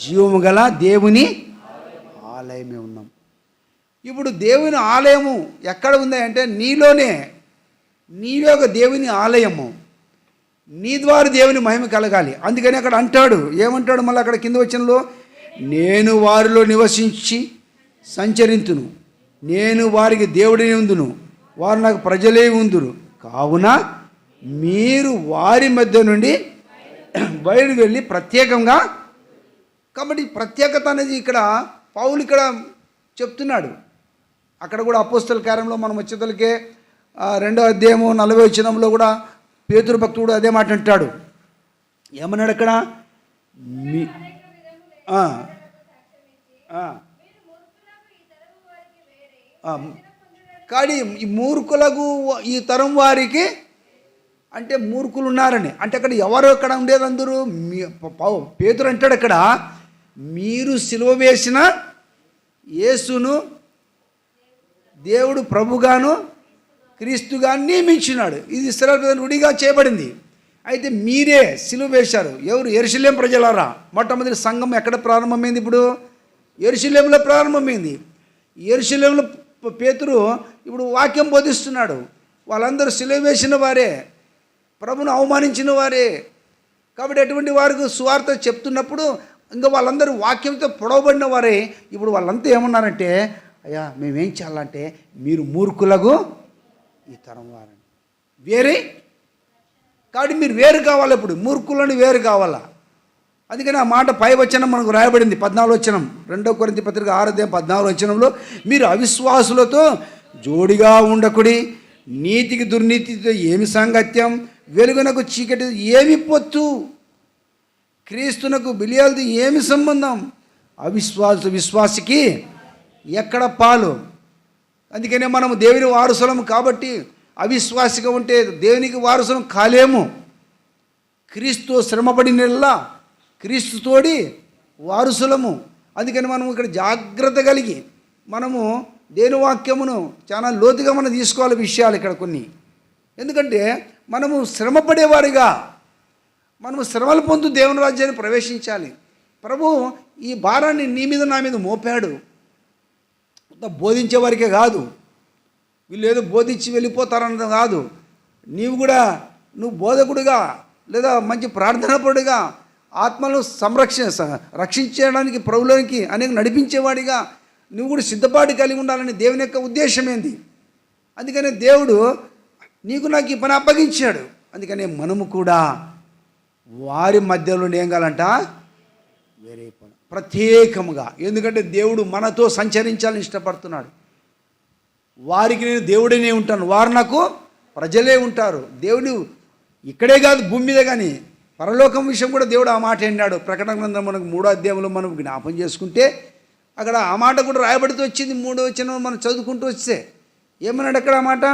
జీవము గల దేవుని ఆలయమే ఉన్నాం. ఇప్పుడు దేవుని ఆలయము ఎక్కడ ఉంది అంటే నీలోనే. నీవే ఒక దేవుని ఆలయము, నీ ద్వారా దేవుని మహిమ కలగాలి. అందుకని అక్కడ అంటాడు, ఏమంటాడు మళ్ళీ అక్కడ కింద వచనంలో, నేను వారిలో నివసించి సంచరింతును, నేను వారికి దేవుడిని ఉందును, వారు నాకు ప్రజలే ఉందురు, కావున మీరు వారి మధ్య నుండి బయలు వెళ్ళి ప్రత్యేకంగా. కాబట్టి ప్రత్యేకత అనేది ఇక్కడ పౌలు ఇక్కడ చెప్తున్నాడు. అక్కడ కూడా అపోస్తల కార్యంలో మనం వచ్చేతలకే 2వ అధ్యాయము 40వ వచనంలో కూడా పేతురు భక్తుడు అదే మాట అంటాడు. ఏమన్నాడు అక్కడ? కానీ ఈ మూర్ఖులకు ఈ తరం వారికి అంటే మూర్ఖులు ఉన్నారని. అంటే అక్కడ ఎవరు అక్కడ ఉండేది? అందరూ పేతురు అంటాడు అక్కడ, మీరు సిలువ వేసిన యేసును దేవుడు ప్రభుగాను క్రీస్తుగాను నియమించినాడు. ఇది ఇశ్రాయేలు రూఢిగా చేయబడింది. అయితే మీరే సిలువ వేశారు. ఎవరు? యెరూషలేం ప్రజలారా. మొట్టమొదటి సంఘం ఎక్కడ ప్రారంభమైంది? ఇప్పుడు యెరూషలేంలో ప్రారంభమైంది. యెరూషలేంలో పేతురు ఇప్పుడు వాక్యం బోధిస్తున్నాడు. వాళ్ళందరూ సిలువ వేసిన వారే, ప్రభును అవమానించిన వారే. కాబట్టి అటువంటి వారికి సువార్త చెప్తున్నప్పుడు ఇంకా వాళ్ళందరూ వాక్యంతో పొడవబడిన వారే ఇప్పుడు వాళ్ళంతా ఏమన్నారంటే, అయ్యా మేమేం చేయాలంటే మీరు మూర్ఖులకు ఈ తరం వారని వేరే కాబట్టి మీరు వేరు కావాలి, ఇప్పుడు మూర్ఖులను వేరు కావాలా. అందుకని ఆ మాట పై వచనం మనకు రాయబడింది 14 వచనం 2 కొరింథీ పత్రిక 6:14 వచనంలో, మీరు అవిశ్వాసులతో జోడిగా ఉండకుడి, నీతికి దుర్నీతితో ఏమి సాంగత్యం, వెలుగునకు చీకటి ఏమి పొత్తు, క్రీస్తునకు బిలియాలతో ఏమి సంబంధం, విశ్వాసికి ఎక్కడ పాలు. అందుకనే మనము దేవుని వారసులము కాబట్టి అవిశ్వాసిగా ఉంటే దేవునికి వారసులం కాలేము. క్రీస్తు శ్రమపడినల్లా క్రీస్తుతోడి వారసులము. అందుకని మనం ఇక్కడ జాగ్రత్త కలిగి మనము దేవుని వాక్యమును చాలా లోతుగా మనం తీసుకోవాలి విషయాలు ఇక్కడ కొన్ని. ఎందుకంటే మనము శ్రమపడేవారిగా మనము శ్రమలు పొందు దేవుని రాజ్యాన్ని ప్రవేశించాలి. ప్రభు ఈ భారాన్ని నీ మీద నా మీద మోపాడు. బోధించే వారికే కాదు, వీళ్ళు ఏదో బోధించి వెళ్ళిపోతారన్నది కాదు, నువ్వు బోధకుడిగా లేదా మంచి ప్రార్థనాపరుడిగా ఆత్మను రక్షించడానికి ప్రభులోనికి అనేక నడిపించేవాడిగా నువ్వు కూడా సిద్ధపాటు కలిగి ఉండాలని దేవుని యొక్క ఉద్దేశం ఏంది. అందుకనే దేవుడు నీకు నాకు ఈ పని అప్పగించాడు. అందుకనే మనము కూడా వారి మధ్యలో ఏం కావాలంట, వేరే పని ప్రత్యేకముగా. ఎందుకంటే దేవుడు మనతో సంచరించాలని ఇష్టపడుతున్నాడు. వారికి నేను దేవుడనే ఉంటాను, వారు నాకు ప్రజలే ఉంటారు. దేవుడు ఇక్కడే కాదు భూమి మీద కానీ పరలోకం విషయం కూడా దేవుడు ఆ మాట అన్నాడు. ప్రకటన గ్రంథం మనకు 3వ అధ్యాయంలో మనం జ్ఞాపం చేసుకుంటే అక్కడ ఆ మాట కూడా రాయబడుతూ వచ్చింది. 3వ వచనం మనం చదువుకుంటూ వస్తే ఏమన్నాడు అక్కడ ఆ మాట,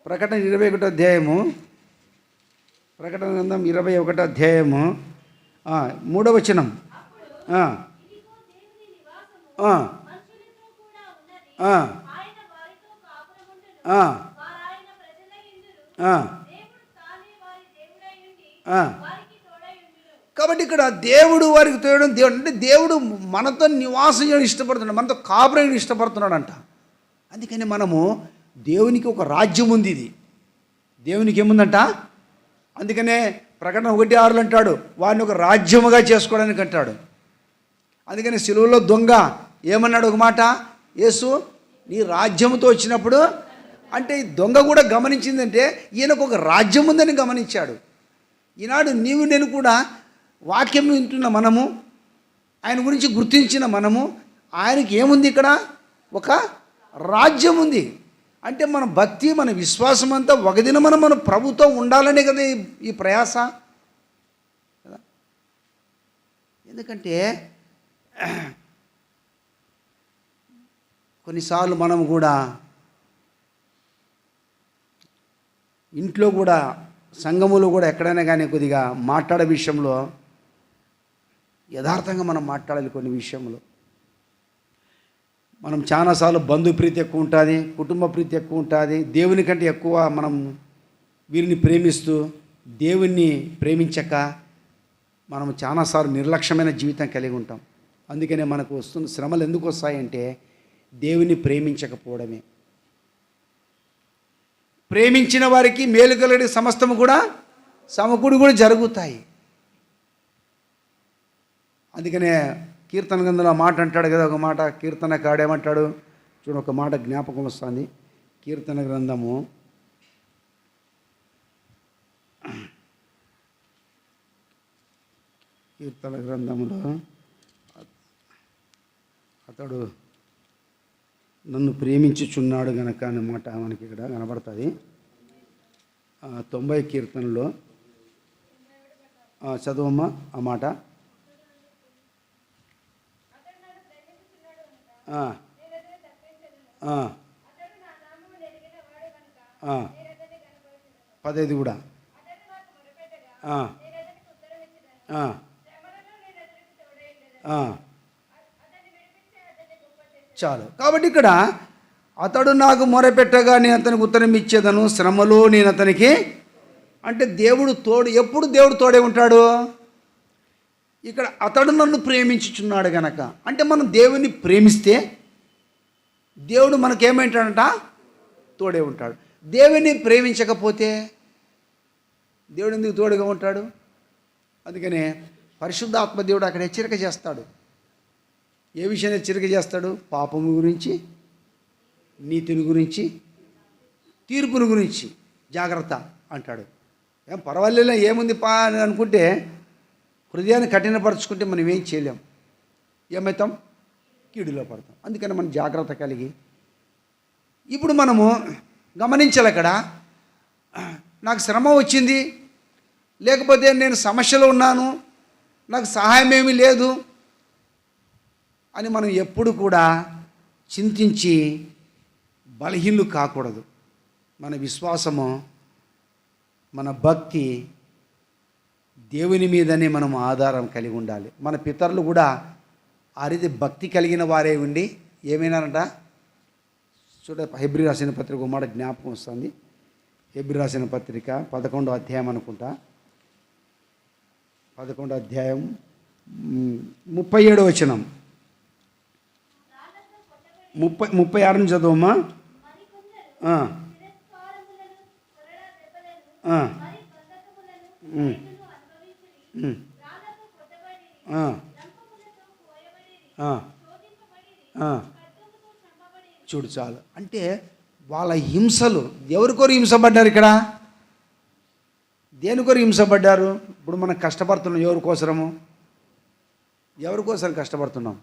ప్రకటన 21వ అధ్యాయము, ప్రకటన గ్రంథం 21వ అధ్యాయము 3వ వచనం, కాబట్టి ఇక్కడ దేవుడు వారికి తోయడం, దేవుడు అంటే దేవుడు మనతో నివాసం చేయడం ఇష్టపడుతున్నాడు, మనతో కాపురం ఇష్టపడుతున్నాడు అంట. అందుకని మనము దేవునికి ఒక రాజ్యం ఉంది. ఇది దేవునికి ఏముందంట. అందుకనే ప్రకటన 1:6 అంటాడు వారిని ఒక రాజ్యముగా చేసుకోవడానికి అంటాడు. అందుకని సిలువలో దొంగ ఏమన్నాడు ఒక మాట, యేసు నీ రాజ్యముతో వచ్చినప్పుడు అంటే ఈ దొంగ కూడా గమనించిందంటే ఈయనకు ఒక రాజ్యం ఉందని గమనించాడు. ఈనాడు నీవు నేను కూడా వాక్యం వింటున్న మనము, ఆయన గురించి గుర్తించిన మనము, ఆయనకి ఏముంది ఇక్కడ, ఒక రాజ్యం ఉంది. అంటే మన భక్తి మన విశ్వాసం అంతా ఒక దినమన మన ప్రభుత్వం ఉండాలనే కదా ఈ ప్రయాస కదా. ఎందుకంటే కొన్నిసార్లు మనం కూడా ఇంట్లో కూడా సంఘములో కూడా ఎక్కడైనా కానీ కొద్దిగా మాట్లాడే విషయంలో యథార్థంగా మనం మాట్లాడాలి. కొన్ని విషయంలో మనం చాలాసార్లు బంధుప్రీతి ఎక్కువ ఉంటుంది, కుటుంబ ప్రీతి ఎక్కువ ఉంటుంది, దేవుని కంటే ఎక్కువ మనం వీరిని ప్రేమిస్తూ దేవుణ్ణి ప్రేమించక మనం చాలాసార్లు నిర్లక్ష్యమైన జీవితం కలిగి ఉంటాం. అందుకనే మనకు వస్తున్న శ్రమలు ఎందుకు వస్తాయంటే దేవుని ప్రేమించకపోవడమే. ప్రేమించిన వారికి మేలు కలిగే సమస్తము కూడా సమకూడి కూడా జరుగుతాయి. అందుకనే కీర్తన గ్రంథంలో మాట అంటాడు కదా, ఒక మాట కీర్తన కాడేమంటాడు చూడు, ఒక మాట జ్ఞాపకం వస్తుంది. కీర్తన గ్రంథము కీర్తన గ్రంథంలో అతడు నన్ను ప్రేమించుచున్నాడు గనక అనే మాట మనకి ఇక్కడ కనబడుతుంది. 90 కీర్తనలో చదువమ్మా ఆ మాట. పదైదు కూడా చాలు. కాబట్టి ఇక్కడ అతడు నాకు మొరపెట్టగా నేను అతనికి ఉత్తరం ఇచ్చేదను, శ్రమలో నేను అతనికి, అంటే దేవుడు తోడు, ఎప్పుడు దేవుడు తోడే ఉంటాడు. ఇక్కడ అతడు నన్ను ప్రేమించుచున్నాడు గనక, అంటే మనం దేవుని ప్రేమిస్తే దేవుడు మనకేమంటాడంట, తోడే ఉంటాడు. దేవుని ప్రేమించకపోతే దేవుడు ఎందుకు తోడుగా ఉంటాడు? అందుకనే పరిశుద్ధాత్మ దేవుడు అక్కడ హెచ్చరిక చేస్తాడు. ఏ విషయం హెచ్చరిక చేస్తాడు? పాపము గురించి, నీతిని గురించి, తీర్పుని గురించి జాగ్రత్త అంటాడు. ఏం పర్వాలేదు, ఏముంది అని అనుకుంటే, హృదయాన్ని కఠినపరుచుకుంటే మనం ఏం చేయలేం. ఏమవుతాం? కీడులో పడతాం. అందుకని మనం జాగ్రత్త కలిగి, ఇప్పుడు మనము గమనించాలి, అక్కడ నాకు శ్రమ వచ్చింది, లేకపోతే నేను సమస్యలో ఉన్నాను, నాకు సహాయం ఏమీ లేదు అని మనం ఎప్పుడు కూడా చింతించి బలహీనులు కాకూడదు. మన విశ్వాసము, మన భక్తి దేవుని మీదనే మనం ఆధారం కలిగి ఉండాలి. మన పితరులు కూడా ఆ రీతి భక్తి కలిగిన వారే ఉండి ఏమైనారంట చూడ. హెబ్రీ రాసిన పత్రిక ఒక మాట జ్ఞాపకం వస్తుంది. హెబ్రీ రాసిన పత్రిక 11వ అధ్యాయం అనుకుంటా, 11వ అధ్యాయం 37వ వచనం, 36 నుంచి చదువమ్మా. చూడు చాలు. అంటే వాళ్ళ హింసలు ఎవరికొరు హింసపడ్డారు? ఇక్కడ దేనికొరు హింసపడ్డారు? ఇప్పుడు మనం కష్టపడుతున్నాం ఎవరికోసరము? ఎవరికోసం కష్టపడుతున్నాం?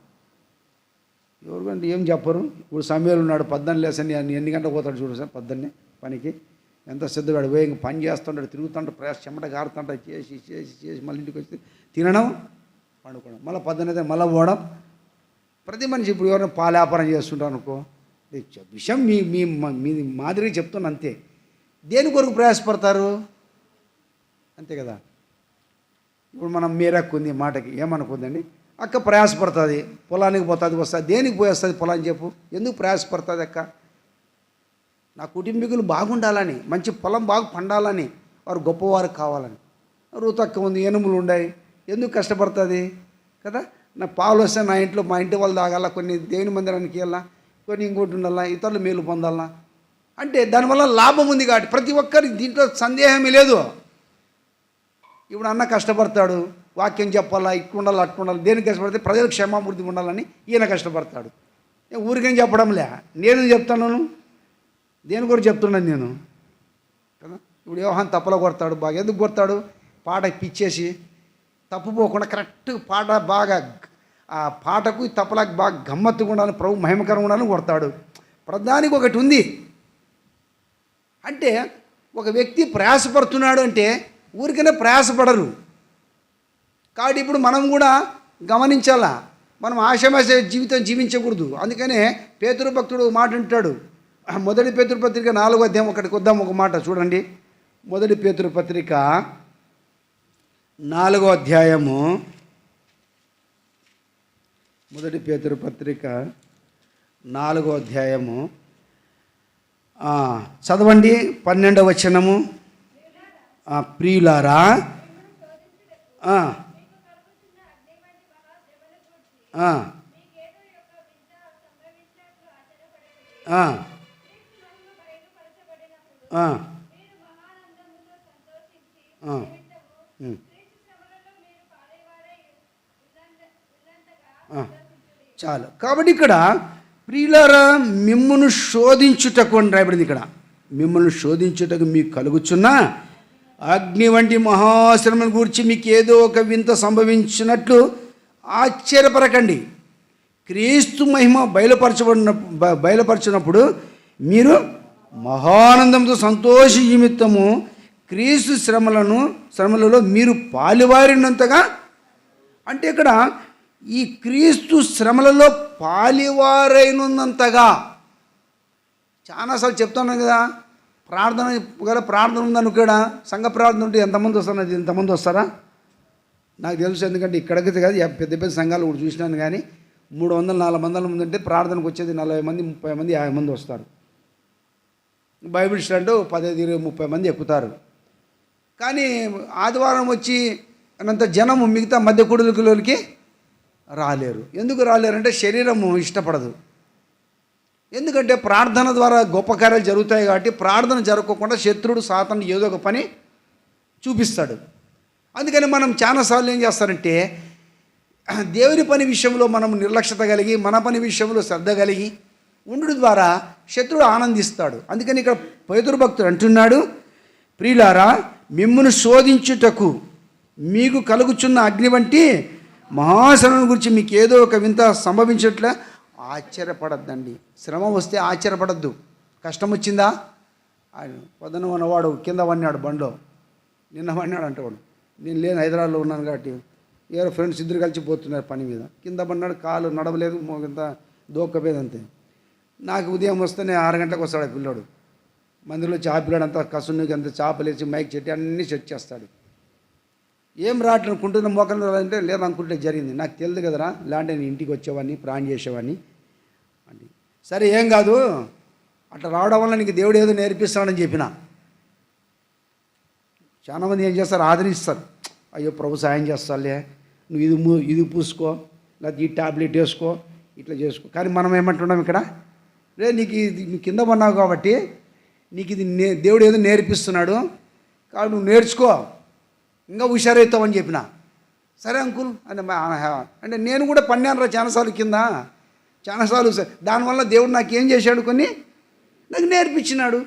ఎవరికంటే ఏం చెప్పరు. ఇప్పుడు సమయాలు ఉన్నాడు, 14 లేసని ఎన్ని గంటలకు పోతాడు చూడు సార్, 14 పనికి ఎంత శ్రద్ధగాడు పోయి ఇంక పని చేస్తుంటాడు, తిరుగుతుంటాడు, ప్రయాస చెమట గారుతుంటాడు, చేసి చేసి చేసి మళ్ళీ ఇంటికి వచ్చి తినడం, పండుకోవడం, మళ్ళీ 14 మళ్ళీ పోవడం. ప్రతి మనిషి ఇప్పుడు ఎవరైనా పాల వ్యాపారం చేస్తుంటారు అనుకో, విషయం మీ మీ మీ మాదిరిగా చెప్తున్నా అంతే. దేని కొరకు ప్రయాసపడతారు? అంతే కదా. ఇప్పుడు మనం మీరక్కుంది మాటకి ఏమనుకుందండి, అక్క ప్రయాసపడుతుంది, పొలానికి పోతుంది, వస్తుంది. దేనికి పోయేస్తుంది పొలాన్ని చెప్పు? ఎందుకు ప్రయాసపడుతుంది అక్క? నా కుటుంబీకులు బాగుండాలని, మంచి పొలం బాగా పండాలని, వారు గొప్పవారు కావాలని. రూతక్క ఉంది, ఎనుములు ఉన్నాయి, ఎందుకు కష్టపడుతుంది కదా. నా పాలు వస్తే నా ఇంట్లో మా ఇంటి వాళ్ళు తాగాల, కొన్ని దేవుని మందిరానికి వెళ్ళాలా, కొన్ని ఇంకోటి ఉండాలా, ఇతరులు మేలు పొందాలా. అంటే దానివల్ల లాభం ఉంది కాబట్టి ప్రతి ఒక్కరికి దీంట్లో సందేహమే లేదు. ఇప్పుడు అన్న కష్టపడతాడు, వాక్యం చెప్పాలా, ఇట్టు ఉండాలి అట్టు ఉండాలి. దేనికి కష్టపడితే ప్రజలకు క్షమామూర్తి ఉండాలని ఈయన కష్టపడతాడు. ఊరికేం చెప్పడంలే, నేను చెప్తాను, దేని కొరకు చెప్తున్నాను నేను కదా. ఇప్పుడు యోహాన్ తప్పలో కొడతాడు, బాగా ఎందుకు కొడతాడు? పాట పిచ్చేసి తప్పుపోకుండా కరెక్ట్ పాట బాగా, ఆ పాటకు తప్పలకు బాగా గమ్మత్తుగా ఉండాలని, ప్రభు మహిమకరంగా ఉండాలని కొడతాడు. ప్రధానికి ఒకటి ఉంది. అంటే ఒక వ్యక్తి ప్రయాసపడుతున్నాడు అంటే ఊరికనే ప్రయాసపడరు. కాబట్టి ఇప్పుడు మనం కూడా గమనించాలా, మనం ఆశామాష జీవితం జీవించకూడదు. అందుకనే పేతురు భక్తుడు మాట అంటాడు, మొదటి పేతురు పత్రిక 4వ అధ్యాయం, ఒకటికి వద్దాం ఒక మాట చూడండి. మొదటి పేతురు పత్రిక 4వ అధ్యాయము, మొదటి పేతురు పత్రిక 4వ అధ్యాయము చదవండి 12వ వచనము. ప్రియులారా, చాలు. కాబట్టి ఇక్కడ ప్రియులారా మిమ్మును శోధించుటకు అని రాయబడింది. ఇక్కడ మిమ్మల్ని శోధించుటకు మీకు కలుగుచున్న అగ్ని వంటి మహాశ్రమను గురించి మీకు ఏదో ఒక వింత సంభవించినట్లు ఆశ్చర్యపడకండి. క్రీస్తు మహిమ బయలుపరచినప్పుడు మీరు మహానందంతో సంతోష నిమిత్తము క్రీస్తు శ్రమలలో మీరు పాలివారినంతగా, అంటే ఇక్కడ ఈ క్రీస్తు శ్రమలలో పాలివారైనంతగా, చాలాసార్లు చెప్తున్నాను కదా, ప్రార్థన ఉందనుకోడా, సంఘ ప్రార్థన ఉంటే ఎంతమంది వస్తారు? ఎంతమంది వస్తారా నాకు తెలుసు, ఎందుకంటే ఇక్కడికి కాదు, పెద్ద పెద్ద సంఘాలు కూడా చూసినాను. కానీ 300-400 మంది ఉంటే ప్రార్థనకు వచ్చేది 40 మంది, 30 మంది, 50 మంది వస్తారు. బైబిల్ స్టడీ 15-20-30 మంది ఎక్కుతారు. కానీ ఆదివారం వచ్చి అనంత జనము మిగతా మధ్య కుడులకి రాలేరు. ఎందుకు రాలేరు అంటే శరీరము ఇష్టపడదు. ఎందుకంటే ప్రార్థన ద్వారా గొప్ప కార్యాలు జరుగుతాయి కాబట్టి ప్రార్థన జరగకుండా శత్రుడు సాతాను ఏదో ఒక పని చూపిస్తాడు. అందుకని మనం చాలాసార్లు ఏం చేస్తారంటే దేవుని పని విషయంలో మనం నిర్లక్ష్యత కలిగి మన పని విషయంలో శ్రద్ధ కలిగి ఉండు ద్వారా శత్రుడు ఆనందిస్తాడు. అందుకని ఇక్కడ పేతురు భక్తుడు అంటున్నాడు, ప్రియులారా మిమ్మును శోధించుటకు మీకు కలుగుచున్న అగ్ని వంటి మహాశ్రమం గురించి మీకు ఏదో ఒక వింత సంభవించట్లే ఆశ్చర్యపడద్దండి. శ్రమ వస్తే ఆశ్చర్యపడద్దు. కష్టం వచ్చిందా, ఆయన పొద్దున ఉన్నవాడు కింద పడినాడు బండిలో, నిన్న పడినాడు అంటేవాడు, నేను లేని హైదరాబాద్లో ఉన్నాను కాబట్టి ఎవరో ఫ్రెండ్స్ ఇద్దరు కలిసి పోతున్నారు పని మీద, కింద పడినాడు, కాలు నడవలేదు, ఇంత దోక్కపోయేది అంతే. నాకు ఉదయం వస్తేనే 6 గంటలకు వస్తాడు ఆ పిల్లోడు, మందిలో చాపిల్లాడు అంతా కసునికి అంత చేపలేసి మైక్ చెట్టి అన్నీ సెట్ చేస్తాడు. ఏం రావట్లేదు కుంటున్న మోకలు అంటే లేదు అనుకుంటే జరిగింది, నాకు తెలియదు కదరా, లేదంటే నేను ఇంటికి వచ్చేవాడిని ప్రాణం చేసేవాడిని అంటే సరే ఏం కాదు, అట్లా రావడం వల్ల నీకు దేవుడు ఏదో నేర్పిస్తాడని చెప్పిన. చాలామంది ఏం చేస్తారు, ఆదరిస్తారు, అయ్యో ప్రభు సాయం చేస్తాలే, నువ్వు ఇది పూసుకో, లేకపోతే ఈ ట్యాబ్లెట్ వేసుకో, ఇట్లా చేసుకో. కానీ మనం ఏమంటున్నాం ఇక్కడ, రే నీకు ఇది నువ్వు కింద పడినావు కాబట్టి నీకు ఇది దేవుడు ఏదో నేర్పిస్తున్నాడు కాబట్టి నువ్వు నేర్చుకో, ఇంకా హుషారవుతావని చెప్పిన. సరే అంకుల్ అంటే నేను కూడా పన్నాను రా చాలాసార్లు కింద, చాలాసార్లు. దానివల్ల దేవుడు నాకేం చేశాడు, కొన్ని నాకు నేర్పించినాడు.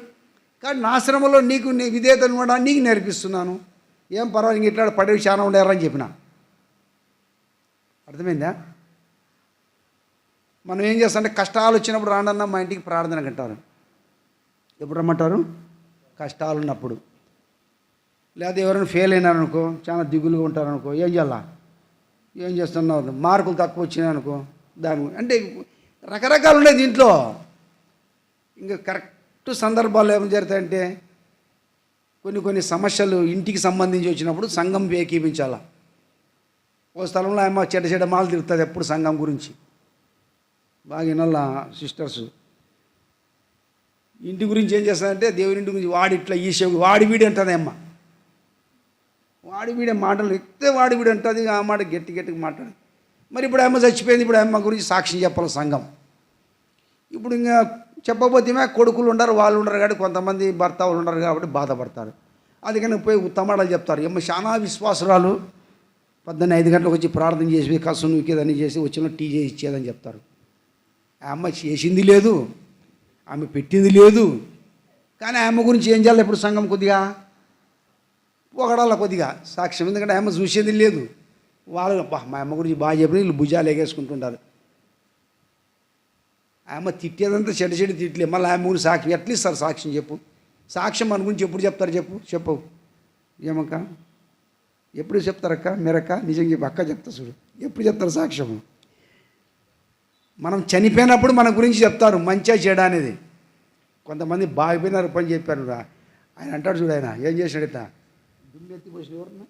కానీ నా శ్రమలో నీకు విధేయతను కూడా నీకు నేర్పిస్తున్నాను, ఏం పర్వాలేదు, ఇంక ఇట్లా పడేవి చాలా ఉండేరా అని చెప్పిన. అర్థమైందా? మనం ఏం చేస్తామంటే కష్టాలు వచ్చినప్పుడు రాండన్నా మా ఇంటికి ప్రార్థనకు అంటారు. ఎప్పుడు రమ్మంటారు? కష్టాలు ఉన్నప్పుడు. లేదా ఎవరైనా ఫెయిల్ అయినారనుకో, చాలా దిగులుగా ఉంటారనుకో, ఏం చేయాలా, ఏం చేస్తున్నావు, మార్కులు తక్కువ వచ్చినాయనుకో, దాని అంటే రకరకాలు ఉన్నాయి దీంట్లో. ఇంకా కరెక్ట్ సందర్భాలు ఏమైనా జరుగుతాయంటే కొన్ని సమస్యలు ఇంటికి సంబంధించి వచ్చినప్పుడు సంఘం ఏకీపించాలా. ఓ స్థలంలో ఆమె చెడ్డ మాలు తిరుగుతుంది ఎప్పుడు సంఘం గురించి బాగా వినాల సిస్టర్స్. ఇంటి గురించి ఏం చేస్తారంటే దేవుని ఇంటి గురించి వాడి ఇట్లా ఈ సేవ వాడి వీడి అంటుంది అమ్మ, వాడి వీడే మాటలు ఎత్తే వాడి వీడి అంటుంది, ఆ మాట గట్టిగా మాట్లాడు. మరి ఇప్పుడు అమ్మ చచ్చిపోయింది, ఇప్పుడు అమ్మ గురించి సాక్ష్యం చెప్పాలి సంఘం. ఇప్పుడు ఇంకా చెప్పబోతే కొడుకులు ఉండరు, వాళ్ళు ఉండరు కాబట్టి కొంతమంది భర్త వాళ్ళు ఉండరు కాబట్టి బాధపడతారు. అందుకని పోయి ఉత్తమాడాలు చెప్తారు. ఏమో చాలా విశ్వాసురాలు 5 గంటలకు వచ్చి ప్రార్థన చేసి కసు నూకేదని చేసి వచ్చిన టీ చేసి ఇచ్చేదని చెప్తారు. ఆ అమ్మ చేసింది లేదు, ఆమె పెట్టింది లేదు. కానీ ఆ అమ్మ గురించి ఏం చేయాలి ఇప్పుడు సంఘం కొద్దిగా పొగడాల కొద్దిగా సాక్ష్యం. ఎందుకంటే ఆ అమ్మ చూసేది లేదు. వాళ్ళు మా అమ్మ గురించి బాగా చెప్పిన వీళ్ళు భుజాలు ఎగేసుకుంటుంటారు. ఆ అమ్మ తిట్టేదంతా చెడు తిట్టలే, మళ్ళీ ఆ అమ్మ గురించి సాక్ష్యం ఎట్లా ఇస్తారు? సాక్ష్యం చెప్పు, సాక్ష్యం మన గురించి ఎప్పుడు చెప్తారు చెప్పవు ఏమక్క, ఎప్పుడు చెప్తారక్క? మీరక్క నిజంగా చెప్పి అక్క చెప్తా చూడు, ఎప్పుడు చెప్తారు సాక్ష్యము? మనం చనిపోయినప్పుడు మన గురించి చెప్తారు, మంచిగా చెడు అనేది. కొంతమంది బాగిపోయినారు పని చెప్పారు రా ఆయన అంటాడు చూడు, ఆయన ఏం చేశాడట, దుమ్మెత్తి పోసిన ఎవరన్నా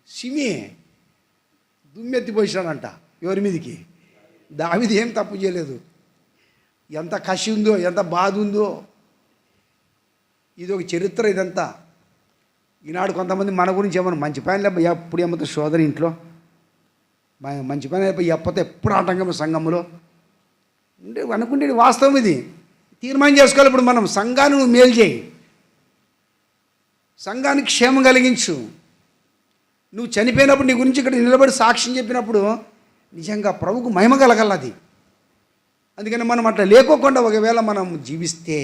సిమి దుమ్మెత్తి పోసినాడంట ఎవరి మీదకి. దావీదు ఏం తప్పు చేయలేదు. ఎంత కసి ఉందో, ఎంత బాధ ఉందో, ఇది ఒక చరిత్ర ఇదంతా. ఈనాడు కొంతమంది మన గురించి ఏమన్నా మంచి పని లేకపోతే ఎప్పుడు ఏమవుతుంది శోధన ఇంట్లో, మంచి పని అయిపోయి ఎప్పతే ఎప్పుడు ఆటంకం సంఘంలో అంటే అనుకుంటే వాస్తవం. ఇది తీర్మానం చేసుకోవాలి. ఇప్పుడు మనం సంఘాన్ని నువ్వు మేలు చేయి, సంఘానికి క్షేమం కలిగించు. నువ్వు చనిపోయినప్పుడు నీ గురించి ఇక్కడ నిలబడి సాక్ష్యం చెప్పినప్పుడు నిజంగా ప్రభుకు మహిమ కలగలది. అందుకని మనం అట్లా లేకోకుండా ఒకవేళ మనం జీవిస్తే,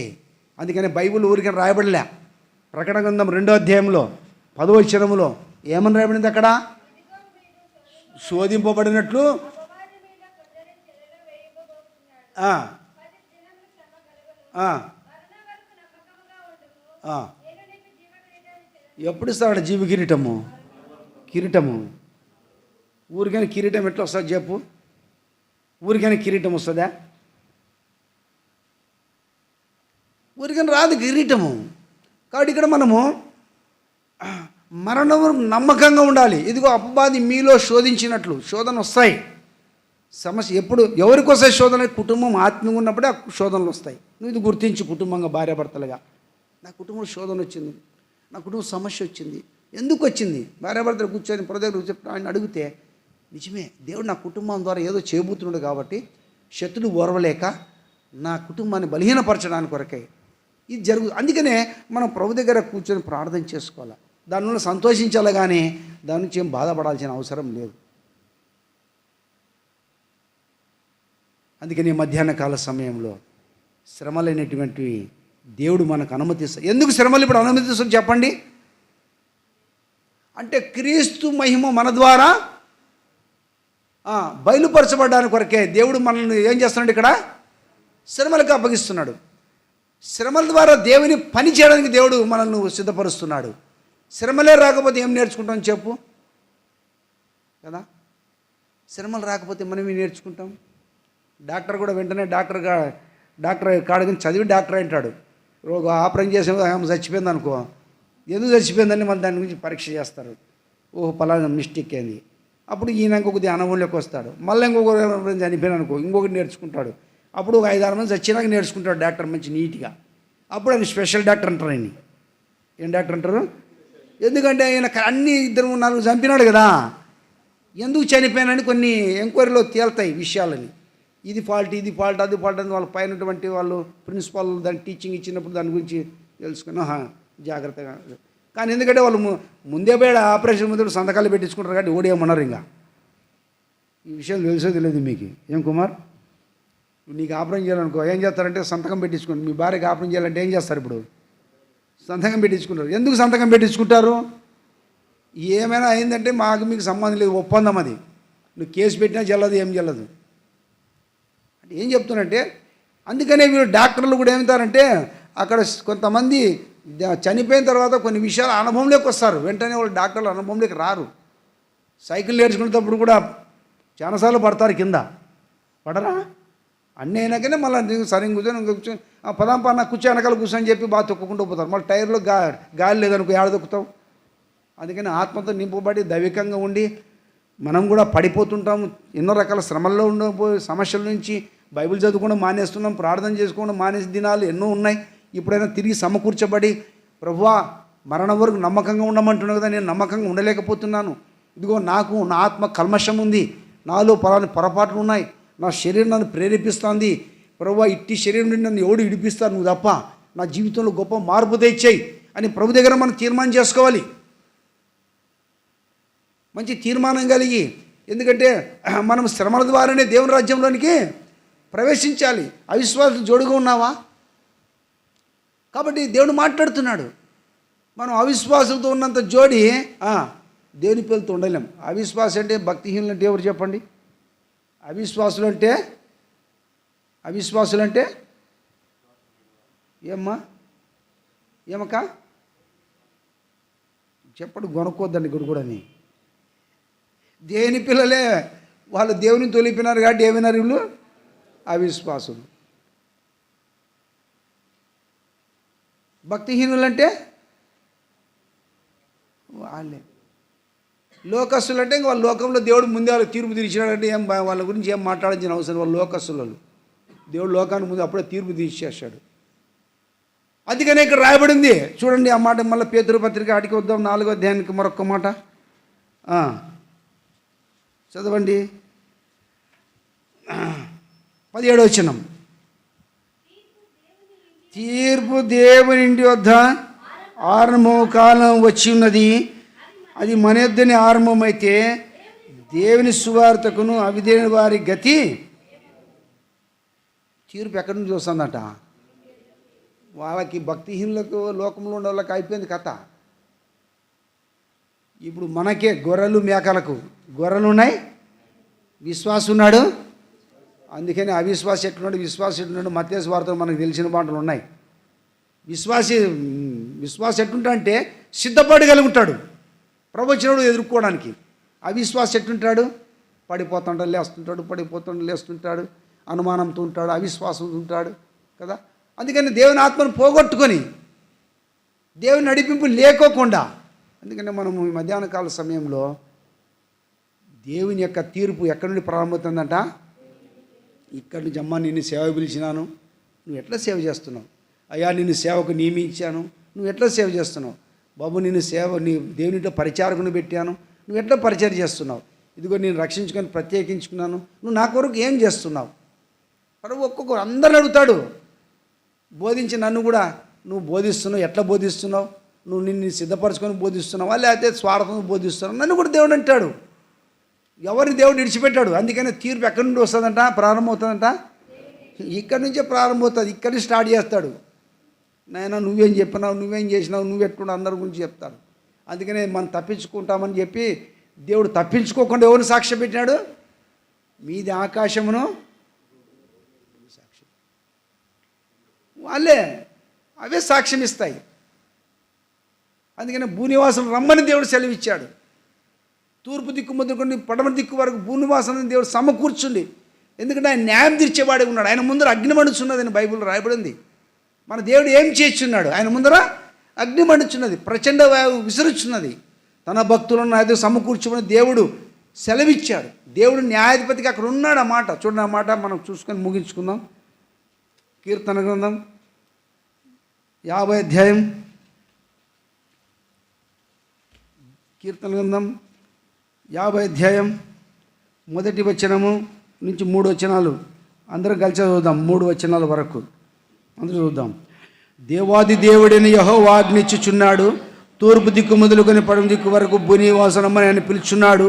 అందుకని బైబిల్ ఊరికే రాయబడలే. ప్రకటన గ్రంథం 2వ అధ్యాయంలో 10వ వచనంలో ఏమని రాయబడింది అక్కడ? శోధింపబడినట్లు ఎప్పుడు ఇస్తాడు జీవ కిరీటము? ఊరికైనా కిరీటం ఎట్లా వస్తుంది చెప్పు? ఊరికైనా కిరీటం వస్తుందా? ఊరికైనా రాదు కిరీటము. కాబట్టి ఇక్కడ మనము మరణం నమ్మకంగా ఉండాలి. ఇదిగో అపవాది మీలో శోధించినట్లు శోధన వస్తాయి. సమస్య ఎప్పుడు ఎవరికి వస్తాయి శోధన? కుటుంబం ఆత్మీయంగా ఉన్నప్పుడే ఆ శోధనలు వస్తాయి. నువ్వు ఇది గుర్తించు. కుటుంబంగా భార్యాభర్తలుగా నా కుటుంబంలో శోధన వచ్చింది, నా కుటుంబం సమస్య వచ్చింది, ఎందుకు వచ్చింది? భార్యాభర్తలు కూర్చొని ప్రజలు చెప్పి ఆయన అడిగితే నిజమే దేవుడు నా కుటుంబం ద్వారా ఏదో చేయబోతున్నాడు కాబట్టి శత్రుడు ఓర్వలేక నా కుటుంబాన్ని బలహీనపరచడానికి కొరకై ఇది అందుకనే మనం ప్రభు దగ్గర కూర్చొని ప్రార్థన చేసుకోవాలి. దానివల్ల సంతోషించాలి, కానీ దాని నుంచి ఏం బాధపడాల్సిన అవసరం లేదు. అందుకని మధ్యాహ్న కాల సమయంలో శ్రమలైనటువంటివి దేవుడు మనకు అనుమతిస్తాడు. ఎందుకు శ్రమలు ఇప్పుడు అనుమతిస్తాడు చెప్పండి? అంటే క్రీస్తు మహిమ మన ద్వారా బయలుపరచబడడానికి కొరకే దేవుడు మనల్ని ఏం చేస్తున్నాడు, ఇక్కడ శ్రమలకు అప్పగిస్తున్నాడు. శ్రమల ద్వారా దేవుని పని చేయడానికి దేవుడు మనల్ని సిద్ధపరుస్తున్నాడు. శ్రమలే రాకపోతే ఏం నేర్చుకుంటాం చెప్పు కదా? శ్రమలు రాకపోతే మనం ఏం నేర్చుకుంటాం? డాక్టర్ కూడా వెంటనే డాక్టర్ కాడని చదివి డాక్టర్ అంటాడు. ఆపరేషన్ చేసే చచ్చిపోయింది అనుకో, ఎందుకు చచ్చిపోయిందని మన దాని గురించి పరీక్ష చేస్తారు. ఓహో పలానా మిస్టేక్ అయింది. అప్పుడు ఈయన ఇంకొకటి అనుభవంలోకి వస్తాడు. మళ్ళీ ఇంకొకటి చనిపోయాను అనుకో, ఇంకొకటి నేర్చుకుంటాడు. అప్పుడు 5-6 మంది చచ్చినాక నేర్చుకుంటాడు డాక్టర్ మంచి నీట్గా. అప్పుడు ఆయన స్పెషల్ డాక్టర్ అంటారు. ఆయన ఏం డాక్టర్ అంటారు? ఎందుకంటే ఆయన అన్ని 2-4 చంపినాడు కదా, ఎందుకు చనిపోయానని కొన్ని ఎంక్వైరీలో తేలుతాయి విషయాలని. ఇది ఫాల్ట్, అది ఫాల్ట్ అని వాళ్ళ పైనటువంటి వాళ్ళు ప్రిన్సిపాల్ దాన్ని టీచింగ్ ఇచ్చినప్పుడు దాని గురించి తెలుసుకుని జాగ్రత్తగా. కానీ ఎందుకంటే వాళ్ళు ముందే పోయాడు ఆపరేషన్ ముందు సంతకాలు పెట్టించుకుంటారు కాబట్టి ఓడేమన్నారు. ఇంకా ఈ విషయం తెలుసో తెలియదు మీకు? ఏం కుమార్, నీకు ఆపరేషన్ చేయాలనుకో ఏం చేస్తారంటే సంతకం పెట్టించుకోండి. మీ భార్యకి ఆపరేషన్ చేయాలంటే ఏం చేస్తారు? ఇప్పుడు సంతకం పెట్టించుకుంటారు. ఎందుకు సంతకం పెట్టించుకుంటారు? ఏమైనా అయిందంటే మీకు సంబంధం లేదు, ఒప్పందం అది. నువ్వు కేసు పెట్టినా చెల్లదు, ఏం చెల్లదు. అంటే ఏం చెప్తున్నంటే, అందుకనే వీళ్ళు డాక్టర్లు కూడా ఏమవుతారంటే అక్కడ కొంతమంది చనిపోయిన తర్వాత కొన్ని విషయాలు అనుభవంలోకి వస్తారు. వెంటనే వాళ్ళు డాక్టర్లు అనుభవంలోకి రారు. సైకిల్ నేర్చుకునేటప్పుడు కూడా చాలాసార్లు పడతారు, కింద పడరా? అన్నీ అయినాకనే మళ్ళీ సరిగ్గా కూర్చొని పదాంపా నాకు కూర్చో వెనకాల కూర్చొని చెప్పి బాగా తొక్కుకుంటూ పోతారు. మళ్ళీ టైర్లో గాలి లేదనుకో ఏడ తొక్కుతావు. అందుకని ఆత్మతో నింపబడి దైవికంగా ఉండి మనం కూడా పడిపోతుంటాము. ఎన్నో రకాల శ్రమల్లో ఉండబోయే సమస్యల నుంచి బైబిల్ చదువుకోవడం మానేస్తున్నాం, ప్రార్థన చేసుకోవడం మానేసి దినాలు ఎన్నో ఉన్నాయి. ఇప్పుడైనా తిరిగి సమకూర్చబడి ప్రభువా మరణం వరకు నమ్మకంగా ఉండమంటున్నావు కదా, నేను నమ్మకంగా ఉండలేకపోతున్నాను. ఇదిగో నాకు నా ఆత్మ కల్మషం ఉంది, నాలో పలాని పొరపాట్లు ఉన్నాయి, నా శరీరం నన్ను ప్రేరేపిస్తుంది. ప్రభువా ఇట్టి శరీరం నుండి నన్ను ఎవడు విడిపిస్తాను నువ్వు తప్ప, నా జీవితంలో గొప్ప మార్పు తెచ్చేయి అని ప్రభు దగ్గర మనం తీర్మానం చేసుకోవాలి. మంచి తీర్మానం కలిగి, ఎందుకంటే మనం శ్రమల ద్వారానే దేవుని రాజ్యంలోనికి ప్రవేశించాలి. అవిశ్వాసం జోడుగా ఉన్నావా? కాబట్టి దేవుడు మాట్లాడుతున్నాడు. మనం అవిశ్వాసంతో ఉన్నంత జోడి దేవుని పిల్లలతో ఉండలేం. అవిశ్వాసం అంటే భక్తిహీనులు అంటే ఎవరు చెప్పండి? అవిశ్వాసులు అంటే ఏమక్క చెప్పడు కొనుక్కోద్దండి గుడిని. దేవుని పిల్లలే, వాళ్ళు దేవుని తొలిపినారు కాబట్టి ఏమైనారు వీళ్ళు? అవిశ్వాసులు. భక్తిహీనులు అంటే వాళ్ళే. లోకస్తులు అంటే వాళ్ళ లోకంలో దేవుడు ముందే వాళ్ళకి తీర్పు తీర్చినాడంటే ఏం వాళ్ళ గురించి ఏం మాట్లాడాల్సిన అవసరం. వాళ్ళు లోకస్తులు. దేవుడు లోకానికి ముందు అప్పుడే తీర్పు తీర్చేశాడు. అందుకనే ఇక్కడ రాయబడింది చూడండి ఆ మాట. మళ్ళీ పేతురు పత్రిక ఆడికి వద్దాం, 4వ అధ్యాయానికి మరొక మాట చదవండి. 17వ వచనం. తీర్పు దేవుని ఇంటి వద్ద ఆరంభం కాలం వచ్చి ఉన్నది, అది మన యొద్దనే ఆరంభమైతే దేవుని సువార్తకును అవిధేయుని వారి గతి. తీర్పు ఎక్కడి నుంచి వస్తుందట? వాళ్ళకి భక్తిహీనులకు లోకంలో ఉన్న వాళ్ళకి అయిపోయింది కథ. ఇప్పుడు మనకే గొర్రెలు మేకలకు గొర్రెలు ఉన్నాయి, విశ్వాసం ఉన్నాడు. అందుకని అవిశ్వాసం ఎట్లున్నాడు, విశ్వాసం ఎట్లున్నాడు మత్తయి సువార్తలో మనకు తెలిసిన మాటలు ఉన్నాయి. విశ్వాసం ఎట్లుంటా అంటే సిద్ధపడగలుగుతాడు ప్రవచనుడు ఎదుర్కోవడానికి. అవిశ్వాసం ఎట్లుంటాడు? పడిపోతుంటాడు లేస్తుంటాడు, పడిపోతుంటాడు లేస్తుంటాడు, అనుమానంతో ఉంటాడు, అవిశ్వాసంతో ఉంటాడు కదా. అందుకని దేవుని ఆత్మను పోగొట్టుకొని దేవుని నడిపింపు లేకోకుండా, అందుకని మనము ఈ మధ్యాహ్న కాల సమయంలో దేవుని యొక్క తీర్పు ఎక్కడి నుండి ప్రారంభమవుతుందంట? ఇక్కడి నుంచి. అమ్మ నిన్ను సేవ పిలిచినాను, నువ్వు ఎట్లా సేవ చేస్తున్నావు? అయ్యా నిన్ను సేవకు నియమించాను, నువ్వు ఎట్లా సేవ చేస్తున్నావు? బాబు నిన్ను నీ దేవునితో పరిచారకుని పెట్టాను, నువ్వు ఎట్లా పరిచయం చేస్తున్నావు? ఇదిగో నేను రక్షించుకొని ప్రత్యేకించుకున్నాను, నువ్వు నా కొరకు ఏం చేస్తున్నావు? ప్రభు ఒక్కొక్కరు అందరిని అడుగుతాడు. బోధించి నన్ను కూడా నువ్వు బోధిస్తున్నావు, ఎట్లా బోధిస్తున్నావు, నువ్వు నిన్ను సిద్ధపరచుకొని బోధిస్తున్నావా లేకపోతే స్వార్థం బోధిస్తున్నావు, నన్ను కూడా దేవుడు అంటాడు. ఎవరిని దేవుడు విడిచిపెట్టాడు. అందుకని తీర్పు ఎక్కడి నుండి వస్తుందంట, ప్రారంభమవుతుందంట, ఇక్కడి నుంచే ప్రారంభమవుతుంది. ఇక్కడి నుంచి స్టార్ట్ చేస్తాడు. నాయన నువ్వేం చెప్పినావు, నువ్వేం చేసినావు, నువ్వు ఎట్టుకున్నావు అందరి గురించి చెప్తాడు. అందుకనే మనం తప్పించుకుంటామని చెప్పి దేవుడు తప్పించుకోకుండా ఎవరిని సాక్ష్యం పెట్టినాడు? మీది ఆకాశమును సాక్ష్యం, వాళ్ళే అవే సాక్ష్యం ఇస్తాయి. అందుకని భూనివాసులు రమ్మని దేవుడు సెలవిచ్చాడు. తూర్పు దిక్కు మొదలుకొని పడమటి దిక్కు వరకు భూనివాసులను దేవుడు సమకూర్చుండి. ఎందుకంటే ఆయన న్యాయం తీర్చేవాడే ఉన్నాడు. ఆయన ముందర అగ్ని మండుచున్నదని బైబిల్లో రాయబడింది. మన దేవుడు ఏం చేస్తున్నాడు? ఆయన ముందర అగ్ని మండుచున్నది, ప్రచండ వాయువు విసురుచున్నది. తన భక్తులను అయితే సమకూర్చుమని దేవుడు సెలవిచ్చాడు. దేవుడు న్యాయాధిపతికి అక్కడ ఉన్నాడు. ఆ మాట చూడండి, ఆ మాట మనం చూసుకొని ముగించుకుందాం. కీర్తన గ్రంథం 50 అధ్యాయం, కీర్తన గ్రంథం 50 అధ్యాయం 1 వచనము నుంచి 3 వచనాలు అందరం కలిసి చదువుదాం. 3 వచనాల వరకు అందరూ చూద్దాం. దేవాది దేవుడైన యెహోవా ఆజ్ఞిచ్చుచున్నాడు, తూర్పు దిక్కు మొదలుకొని పడమ దిక్కు వరకు భూనివాసనమని ఆయన పిలుచున్నాడు.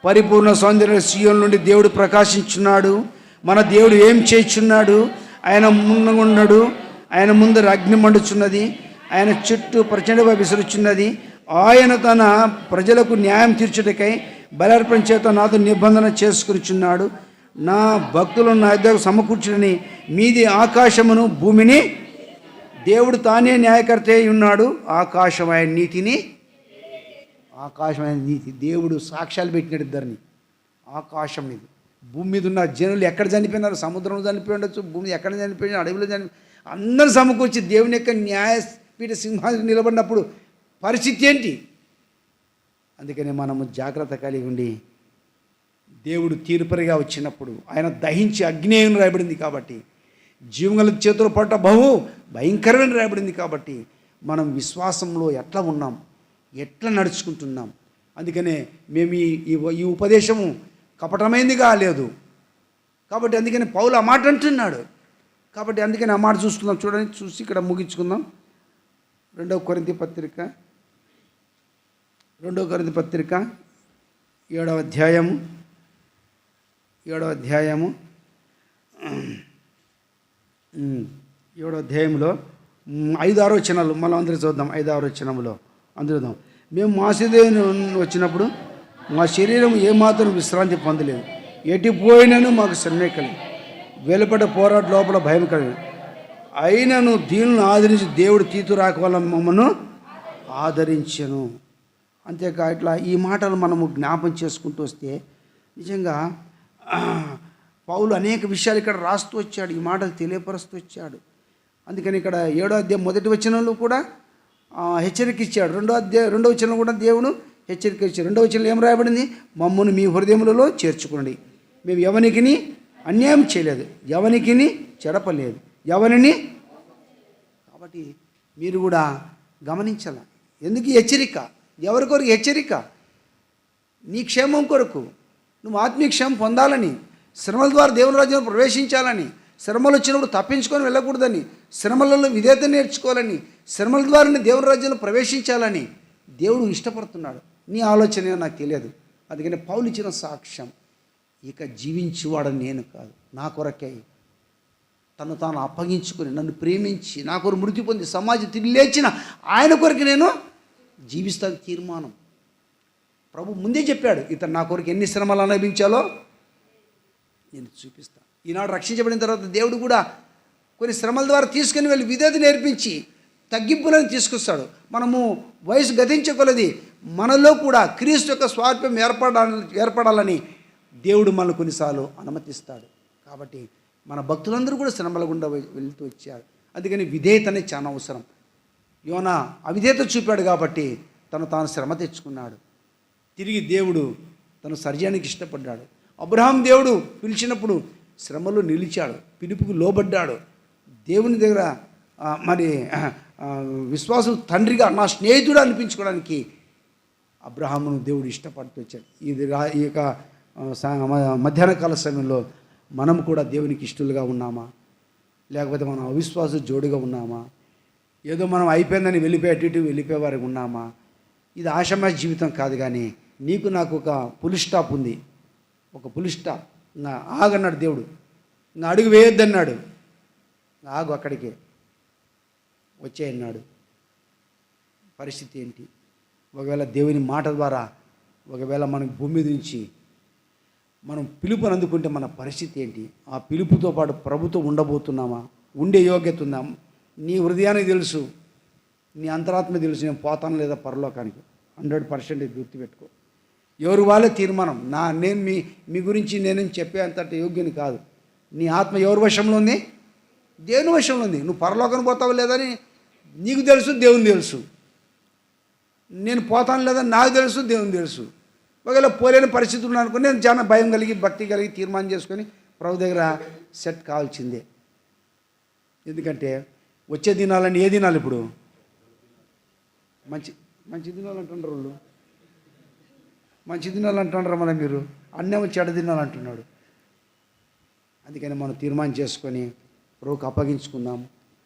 పరిపూర్ణ సౌందర్య సీయోను నుండి దేవుడు ప్రకాశించున్నాడు. మన దేవుడు ఏం చేయుచున్నాడు? ఆయన ముందున్నాడు, ఆయన ముందర అగ్ని మండుచున్నది, ఆయన చుట్టూ ప్రచండ విసురుచున్నది. ఆయన తన ప్రజలకు న్యాయం తీర్చుటకై బలార్పణ చేత నాతో నిబంధన చేసుకునిచున్నాడు. నా భక్తులను నా దగ్గర సమకూర్చుని మీది ఆకాశమును భూమిని. దేవుడు తానే న్యాయకర్త అయి ఉన్నాడు. ఆకాశమైన నీతిని, ఆకాశమైన నీతి, దేవుడు సాక్ష్యాలు పెట్టినాడు ఇద్దరిని. ఆకాశం ఇది, భూమి మీద ఉన్న జనులు ఎక్కడ చనిపోయినారు? సముద్రంలో చనిపోయి ఉండొచ్చు, భూమి ఎక్కడ చనిపోయినా, అడవిలో చనిపోయి, అందరూ సమకూర్చి దేవుని యొక్క న్యాయపీఠ సింహాసనం నిలబడినప్పుడు పరిస్థితి ఏంటి? అందుకని మనము జాగ్రత్త కలిగి ఉండి, దేవుడు తీర్పరిగా వచ్చినప్పుడు ఆయన దహించి అగ్నేయం రాయబడింది కాబట్టి, జీవగల చేతులు పట్ట బహు భయంకరమైన రాయబడింది కాబట్టి, మనం విశ్వాసంలో ఎట్లా ఉన్నాం, ఎట్లా నడుచుకుంటున్నాం. అందుకనే మేము ఈ ఉపదేశము కపటమైందిగా లేదు కాబట్టి, అందుకని పౌలు ఆ మాట అంటున్నాడు. కాబట్టి అందుకని ఆ మాట చూసుకుందాం. చూడండి, చూసి ఇక్కడ ముగించుకుందాం. 2 కొరింథీ పత్రిక 7వ అధ్యాయము 7వ అధ్యాయంలో 5-6 వచనాలు మనం అందరూ చూద్దాం. 5-6 వచనంలో అందరూ చూద్దాం. మేము మాసిదోనియ వచ్చినప్పుడు మా శరీరం ఏమాత్రం విశ్రాంతి పొందలేదు, ఎటుపోయినను మాకు శ్రమే కలిగి, వెలుపట పోరాట లోపల భయం కలిగి, అయినను దీనిని ఆదరించి దేవుడు తీతు రాక వల్ల మమ్మను ఆదరించెను. అంతేకా ఇట్లా ఈ మాటలు మనము జ్ఞాపం చేసుకుంటూ వస్తే నిజంగా పౌలు అనేక విషయాలు ఇక్కడ రాస్తూ వచ్చాడు, ఈ మాటలు తెలియపరుస్తూ వచ్చాడు. అందుకని ఇక్కడ 7వ అధ్యాయం 1 వచనంలో కూడా హెచ్చరిక ఇచ్చాడు. 2వ వచనంలో కూడా దేవుడు హెచ్చరిక ఇచ్చాడు. 2వ వచనంలో ఏం రాయబడింది? మమ్మల్ని మీ హృదయములలో చేర్చుకోండి, మేము ఎవనికిని అన్యాయం చేయలేదు, ఎవనికిని చెడపలేదు, ఎవరిని. కాబట్టి మీరు కూడా గమనించాల. ఎందుకు హెచ్చరిక? ఎవరి కొరకు హెచ్చరిక? నీ క్షేమం కొరకు, నువ్వు ఆత్మీయ క్షేమం పొందాలని, శ్రమల ద్వారా దేవుని రాజ్యంలో ప్రవేశించాలని, శ్రమలు వచ్చినప్పుడు తప్పించుకొని వెళ్ళకూడదని, శ్రమలలో విధేయత నేర్చుకోవాలని, శ్రమల ద్వారానే దేవుని రాజ్యంలో ప్రవేశించాలని దేవుడు ఇష్టపడుతున్నాడు. నీ ఆలోచన నాకు తెలియదు. అందుకని పౌలు ఇచ్చిన సాక్ష్యం, ఇక జీవించేవాడని నేను కాదు, నా కొరకే తను తాను అప్పగించుకొని నన్ను ప్రేమించి నా కొరకు మృతి పొంది సమాజం తిరిగి లేచిన ఆయన కొరకు నేను జీవిస్తాను తీర్మానం. ప్రభు ముందే చెప్పాడు, ఇతను నా కొరకు ఎన్ని శ్రమలు అనుభవించాలో నేను చూపిస్తాను. ఈనాడు రక్షించబడిన తర్వాత దేవుడు కూడా కొన్ని శ్రమల ద్వారా తీసుకుని వెళ్ళి విధేయత నేర్పించి తగ్గింపులను తీసుకొస్తాడు. మనము వయసు గతించగలది మనలో కూడా క్రీస్తు యొక్క స్వార్థం ఏర్పడాలని దేవుడు మనల్ని కొన్నిసార్లు అనుమతిస్తాడు. కాబట్టి మన భక్తులందరూ కూడా శ్రమల గుండా వెళ్తూ వచ్చారు. అందుకని విధేయత అనేది చాలా అవసరం. యోనా అవిధేయత చూపాడు కాబట్టి తాను శ్రమ తెచ్చుకున్నాడు. తిరిగి దేవుడు తను సర్జానికి ఇష్టపడ్డాడు. అబ్రహాం దేవుడు పిలిచినప్పుడు శ్రమలో నిలిచాడు, పిలుపుకు లోబడ్డాడు. దేవుని దగ్గర విశ్వాసం తండ్రిగా నా స్నేహితుడు అనిపించుకోవడానికి అబ్రహామును దేవుడు ఇష్టపడుతూ వచ్చాడు. ఈ యొక్క మధ్యాహ్న కాల సమయంలో మనం కూడా దేవునికి ఇష్టలుగా ఉన్నామా, లేకపోతే మనం అవిశ్వాస జోడుగా ఉన్నామా, ఏదో మనం అయిపోయిందని వెళ్ళిపోయి అటు ఇటు వెళ్ళిపోయే వారికి ఉన్నామా? ఇది ఆషామాషి జీవితం కాదు. కానీ నీకు నాకు ఒక పులి స్టాప్ ఉంది, ఒక పులి స్టాప్. ఇంకా ఆగన్నాడు దేవుడు, ఇంకా అడుగు వేయొద్దన్నాడు, ఆగు అక్కడికే వచ్చేయన్నాడు. పరిస్థితి ఏంటి? ఒకవేళ దేవుని మాట ద్వారా ఒకవేళ మనకు భూమి మీద నుంచి మనం పిలుపుని అందుకుంటే మన పరిస్థితి ఏంటి? ఆ పిలుపుతో పాటు ప్రభుతో ఉండబోతున్నామా? ఉండే యోగ్యత ఉందా? నీ హృదయానికి తెలుసు, నీ అంతరాత్మ తెలుసు, నేను పోతాను లేదా పరలోకానికి. 100% గుర్తుపెట్టుకో. ఎవరు వాళ్ళే తీర్మానం. నేను మీ గురించి నేనేం చెప్పే అంతటి యోగ్యుని కాదు. నీ ఆత్మ ఎవరి వశంలో ఉంది? దేవుని వశంలో ఉంది. నువ్వు పరలోకానికి పోతావు లేదని నీకు తెలుసు, దేవుని తెలుసు. నేను పోతాను లేదని నాకు తెలుసు, దేవుని తెలుసు. ఒకవేళ పోలేని పరిస్థితి ఉన్నాను అనుకుని నేను చాలా భయం కలిగి భక్తి కలిగి తీర్మానం చేసుకొని ప్రభు దగ్గర సెట్ కావాల్సిందే. ఎందుకంటే వచ్చే దినాలని ఏ దినాలు? ఇప్పుడు మంచి మంచి దినాలు అంటున్నారు వాళ్ళు, మంచి దినాలు అంటున్నారు. మన మీరు అన్నేమో చెడ్డ దినాలు అంటున్నాడు. అందుకని మనం తీర్మానం చేసుకొని ప్రభువుకు అప్పగించుకుందాం.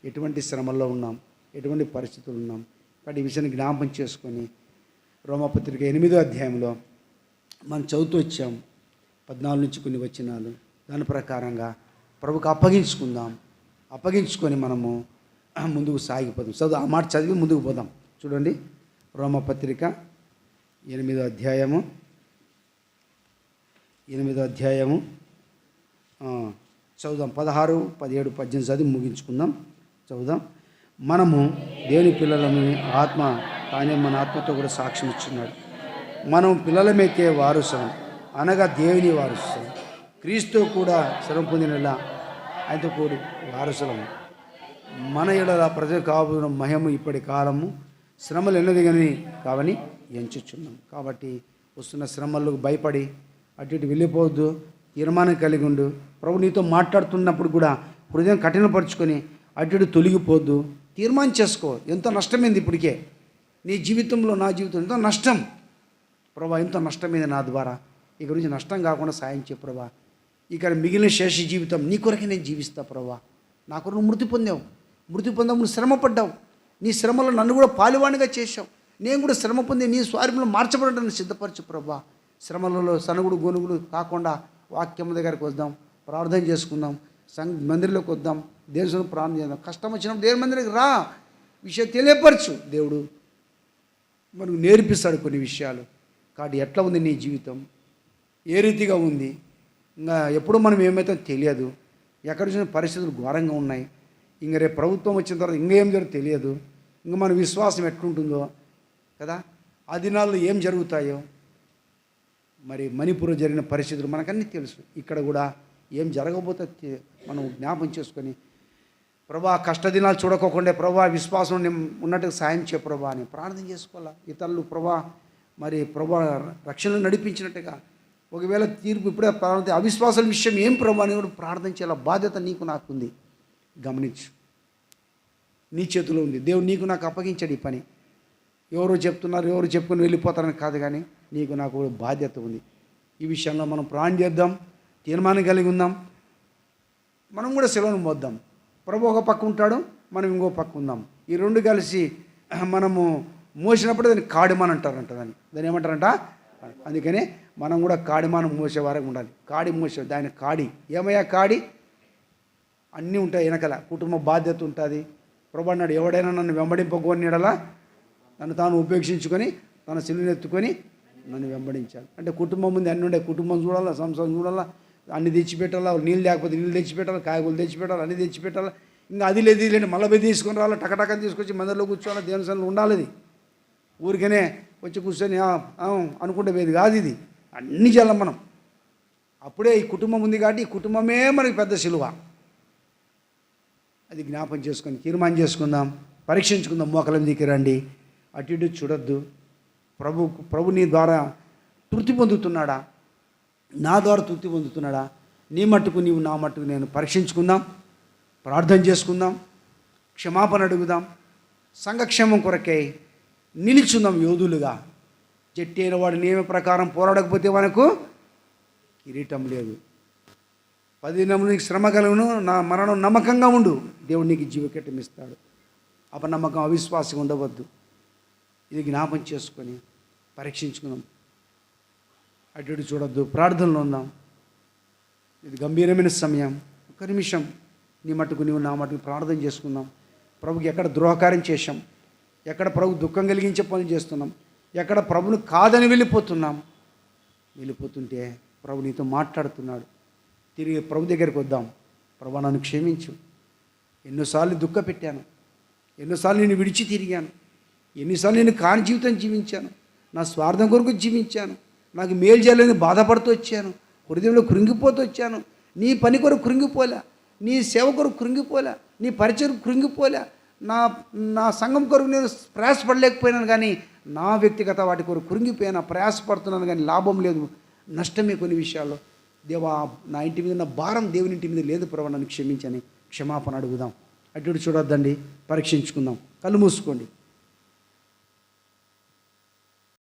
ఎటువంటి శ్రమల్లో ఉన్నాం, ఎటువంటి పరిస్థితులు ఉన్నాం కాబట్టి ఈ విషయాన్ని జ్ఞాపకం చేసుకొని రోమాపత్రిక 8వ అధ్యాయంలో మనం చదువుతూ వచ్చాం. 14 నుంచి కొన్ని వచనాలు దాని ప్రకారంగా ప్రభువుకు అప్పగించుకుందాం. అప్పగించుకొని మనము ముందుకు సాగిపోదాం. చదువు ఆ మాట చదివి ముందుకు పోదాం. చూడండి, రోమాపత్రిక 8వ అధ్యాయము చదువుదాం. 16, 17, 18 చదివి ముగించుకుందాం. చదువుదాం. మనము దేవుని పిల్లలమని ఆత్మ తానే మన ఆత్మతో కూడా సాక్ష్యం ఇచ్చున్నాడు. మనం పిల్లలమైతే వారసులం, అనగా దేవుని వారసులం. క్రీస్తు కూడా శ్రమ పొందినలా ఆయనతో కూడి వారసులము. మన ఎడల ప్రజలు కాబోతున్న మహిమ ఇప్పటి కాలము శ్రమలు ఎన్నది కానీ కావని ఎంచుచున్నాం. కాబట్టి వస్తున్న శ్రమలకు భయపడి అటు ఇటు వెళ్ళిపోవద్దు. తీర్మానం కలిగి ఉండు. ప్రభు నీతో మాట్లాడుతున్నప్పుడు కూడా హృదయం కఠినపరుచుకొని అటు ఇటు తొలగిపోద్దు. తీర్మానం చేసుకో. ఎంతో నష్టమైంది ఇప్పటికే నీ జీవితంలో, నా జీవితం ఎంతో నష్టం. ప్రభా ఎంతో నష్టమైంది నా ద్వారా, ఇక నుంచి నష్టం కాకుండా సాయం చేయ ప్రభా. ఇక మిగిలిన శేష జీవితం నీ కొరకే నేను జీవిస్తా ప్రభా. నా కొరకు నువ్వు మృతి పొందావు, నువ్వు శ్రమ పడ్డావు. నీ శ్రమలో నన్ను కూడా పాలువాణిగా చేశావు. నేను కూడా శ్రమ పొంది నీ స్వారూపంలో మార్చబడటానికి సిద్ధపరచు ప్రభా. శ్రమలలో సనుగుడు గొనుగుడు కాకుండా వాక్యం దగ్గరికి వద్దాం, ప్రార్థన చేసుకుందాం, మందిరంలోకి వద్దాం, దేవుని ప్రార్థన చేద్దాం. కష్టం వచ్చినప్పుడు దేవుని మందిరానికి రా, విషయం తెలియపరచు. దేవుడు మనకు నేర్పిస్తాడు కొన్ని విషయాలు. కాబట్టి ఎట్లా ఉంది నీ జీవితం, ఏ రీతిగా ఉంది, ఇంకా ఎప్పుడు మనం ఏమైతే తెలియదు. ఎక్కడ చూసిన పరిస్థితులు ఘోరంగా ఉన్నాయి. ఇంక రేపు ప్రభుత్వం వచ్చిన తర్వాత ఇంకేం జరుగుతుందో తెలియదు. ఇంకా మన విశ్వాసం ఎట్లుంటుందో కదా, ఆ దినాల్లో ఏం జరుగుతాయో. మరి మణిపూర్లో జరిగిన పరిస్థితులు మనకన్నీ తెలుసు. ఇక్కడ కూడా ఏం జరగబోతే మనం జ్ఞాపం చేసుకొని ప్రభా కష్టదినాలు చూడకోకుండా ప్రభా విశ్వాసం ఉన్నట్టుగా సాయం చే ప్రభా అని ప్రార్థన చేసుకోవాలా. ఇతరులు ప్రభా మరి ప్రభా రక్షణలు నడిపించినట్టుగా ఒకవేళ తీర్పు ఇప్పుడే ప్రార్థన అవిశ్వాసాల విషయం ఏం ప్రభా అని కూడా ప్రార్థన చేయాల బాధ్యత నీకు నాకుంది. గమనించు, నీ చేతిలో ఉంది. దేవుడు నీకు నాకు అప్పగించాడు ఈ పని. ఎవరో చెప్తున్నారు, ఎవరు చెప్పుకొని వెళ్ళిపోతారని కాదు, కానీ నీకు నాకు బాధ్యత ఉంది. ఈ విషయంలో మనం ప్రాణం చేద్దాం, తీర్మానం కలిగి ఉందాం. మనం కూడా సెలవును మోద్దాం. ప్రభు ఒక పక్క ఉంటాడు, మనం ఇంకో పక్క ఉందాం. ఈ రెండు కలిసి మనము మోసినప్పుడు దాన్ని కాడిమాన్ అంటారంట. దాన్ని ఏమంటారంట? అందుకనే మనం కూడా కాడిమానం మోసే వారికి ఉండాలి. కాడి మోసే దాని కాడి ఏమయ్యా కాడి అన్నీ ఉంటాయి వెనకల. కుటుంబ బాధ్యత ఉంటుంది. ప్రభు అన్నాడు, ఎవడైనా నన్ను వెంబడింపగోనిడలా నన్ను తాను ఉపేక్షించుకొని తన సిలువనెత్తుకొని నన్ను వెంబడించాలి. అంటే కుటుంబం ముందు అన్నీ ఉండే. కుటుంబం చూడాలా, సంసారం చూడాలా, అన్ని తెచ్చిపెట్టాలా, నీళ్ళు లేకపోతే నీళ్ళు తెచ్చిపెట్టాలి, కాయగూరలు తెచ్చిపెట్టాలి, అన్నీ తెచ్చిపెట్టాలి. ఇంకా అది లేదు ఇది లేదు మళ్ళీ పోయి తీసుకొని రావాలి, టకటకని తీసుకొచ్చి మందిరంలో కూర్చోవాలి, దేవుని సన్నిధిలో ఉండాలి. ఇది ఊరికనే వచ్చి కూర్చొని అనుకుంటే వేది కాదు. ఇది అన్ని చేయాలి మనం. అప్పుడే ఈ కుటుంబం ఉంది కాబట్టి ఈ కుటుంబమే మనకి పెద్ద సిలువ. అది జ్ఞాపం చేసుకొని తీర్మానం చేసుకుందాం, పరీక్షించుకుందాం. మోకల మీదకి రండి, అటు ఇటు చూడొద్దు. ప్రభు నీ ద్వారా తృప్తి పొందుతున్నాడా, నా ద్వారా తృప్తి పొందుతున్నాడా, నీ మట్టుకు నీవు నా మట్టుకు నేను పరీక్షించుకుందాం, ప్రార్థన చేసుకుందాం, క్షమాపణ అడుగుదాం, సంఘక్షేమం కొరకై నిలిచుందాం యోధులుగా. జట్టి అయిన వాడి నియమ ప్రకారం పోరాడకపోతే మనకు కిరీటం లేదు. 10 దినములు నీకు శ్రమ కలుగును, నా మరణం నమ్మకంగా ఉండు, దేవుడు నీకు జీవకిరీటం ఇస్తాడు. అపనమ్మకం, అవిశ్వాసం ఉండవద్దు. ఇది జ్ఞాపం చేసుకొని పరీక్షించుకుందాం. అటు ఇటు చూడొద్దు, ప్రార్థనలో ఉందాం. ఇది గంభీరమైన సమయం. ఒక నిమిషం నీ మట్టుకు నీవు నా మట్టుకు ప్రార్థన చేసుకుందాం. ప్రభుకి ఎక్కడ ద్రోహకార్యం చేశాం, ఎక్కడ ప్రభు దుఃఖం కలిగించే పనులు చేస్తున్నాం, ఎక్కడ ప్రభుని కాదని వెళ్ళిపోతుంటే ప్రభు నీతో మాట్లాడుతున్నాడు. తిరిగి ప్రభు దగ్గరికి వద్దాం. ప్రభు నన్ను క్షమించు, ఎన్నోసార్లు దుఃఖ పెట్టాను, ఎన్నోసార్లు నేను విడిచి తిరిగాను, ఎన్నిసార్లు నేను కాని జీవితం జీవించాను, నా స్వార్థం కొరకు జీవించాను, నాకు మేలు చేయాలని బాధపడుతూ వచ్చాను, హృదయంలో కృంగిపోతూ వచ్చాను. నీ పని కొరకు కృంగిపోలే, నీ సేవ కొరకు కృంగిపోలే, నీ పరిచయం కృంగిపోలే, నా సంఘం కొరకు నేను ప్రయాసపడలేకపోయినాను, కానీ నా వ్యక్తిగత వాటి కొరకు కృంగిపోయాను, ప్రయాసపడుతున్నాను, కానీ లాభం లేదు, నష్టమే కొన్ని విషయాల్లో. దేవా, నా ఇంటి మీద ఉన్న భారం దేవుని ఇంటి మీద లేదు ప్రభు, నన్ను క్షమించని క్షమాపణ అడుగుదాం. అటు చూడొద్దండి, పరీక్షించుకుందాం. కళ్ళు మూసుకోండి.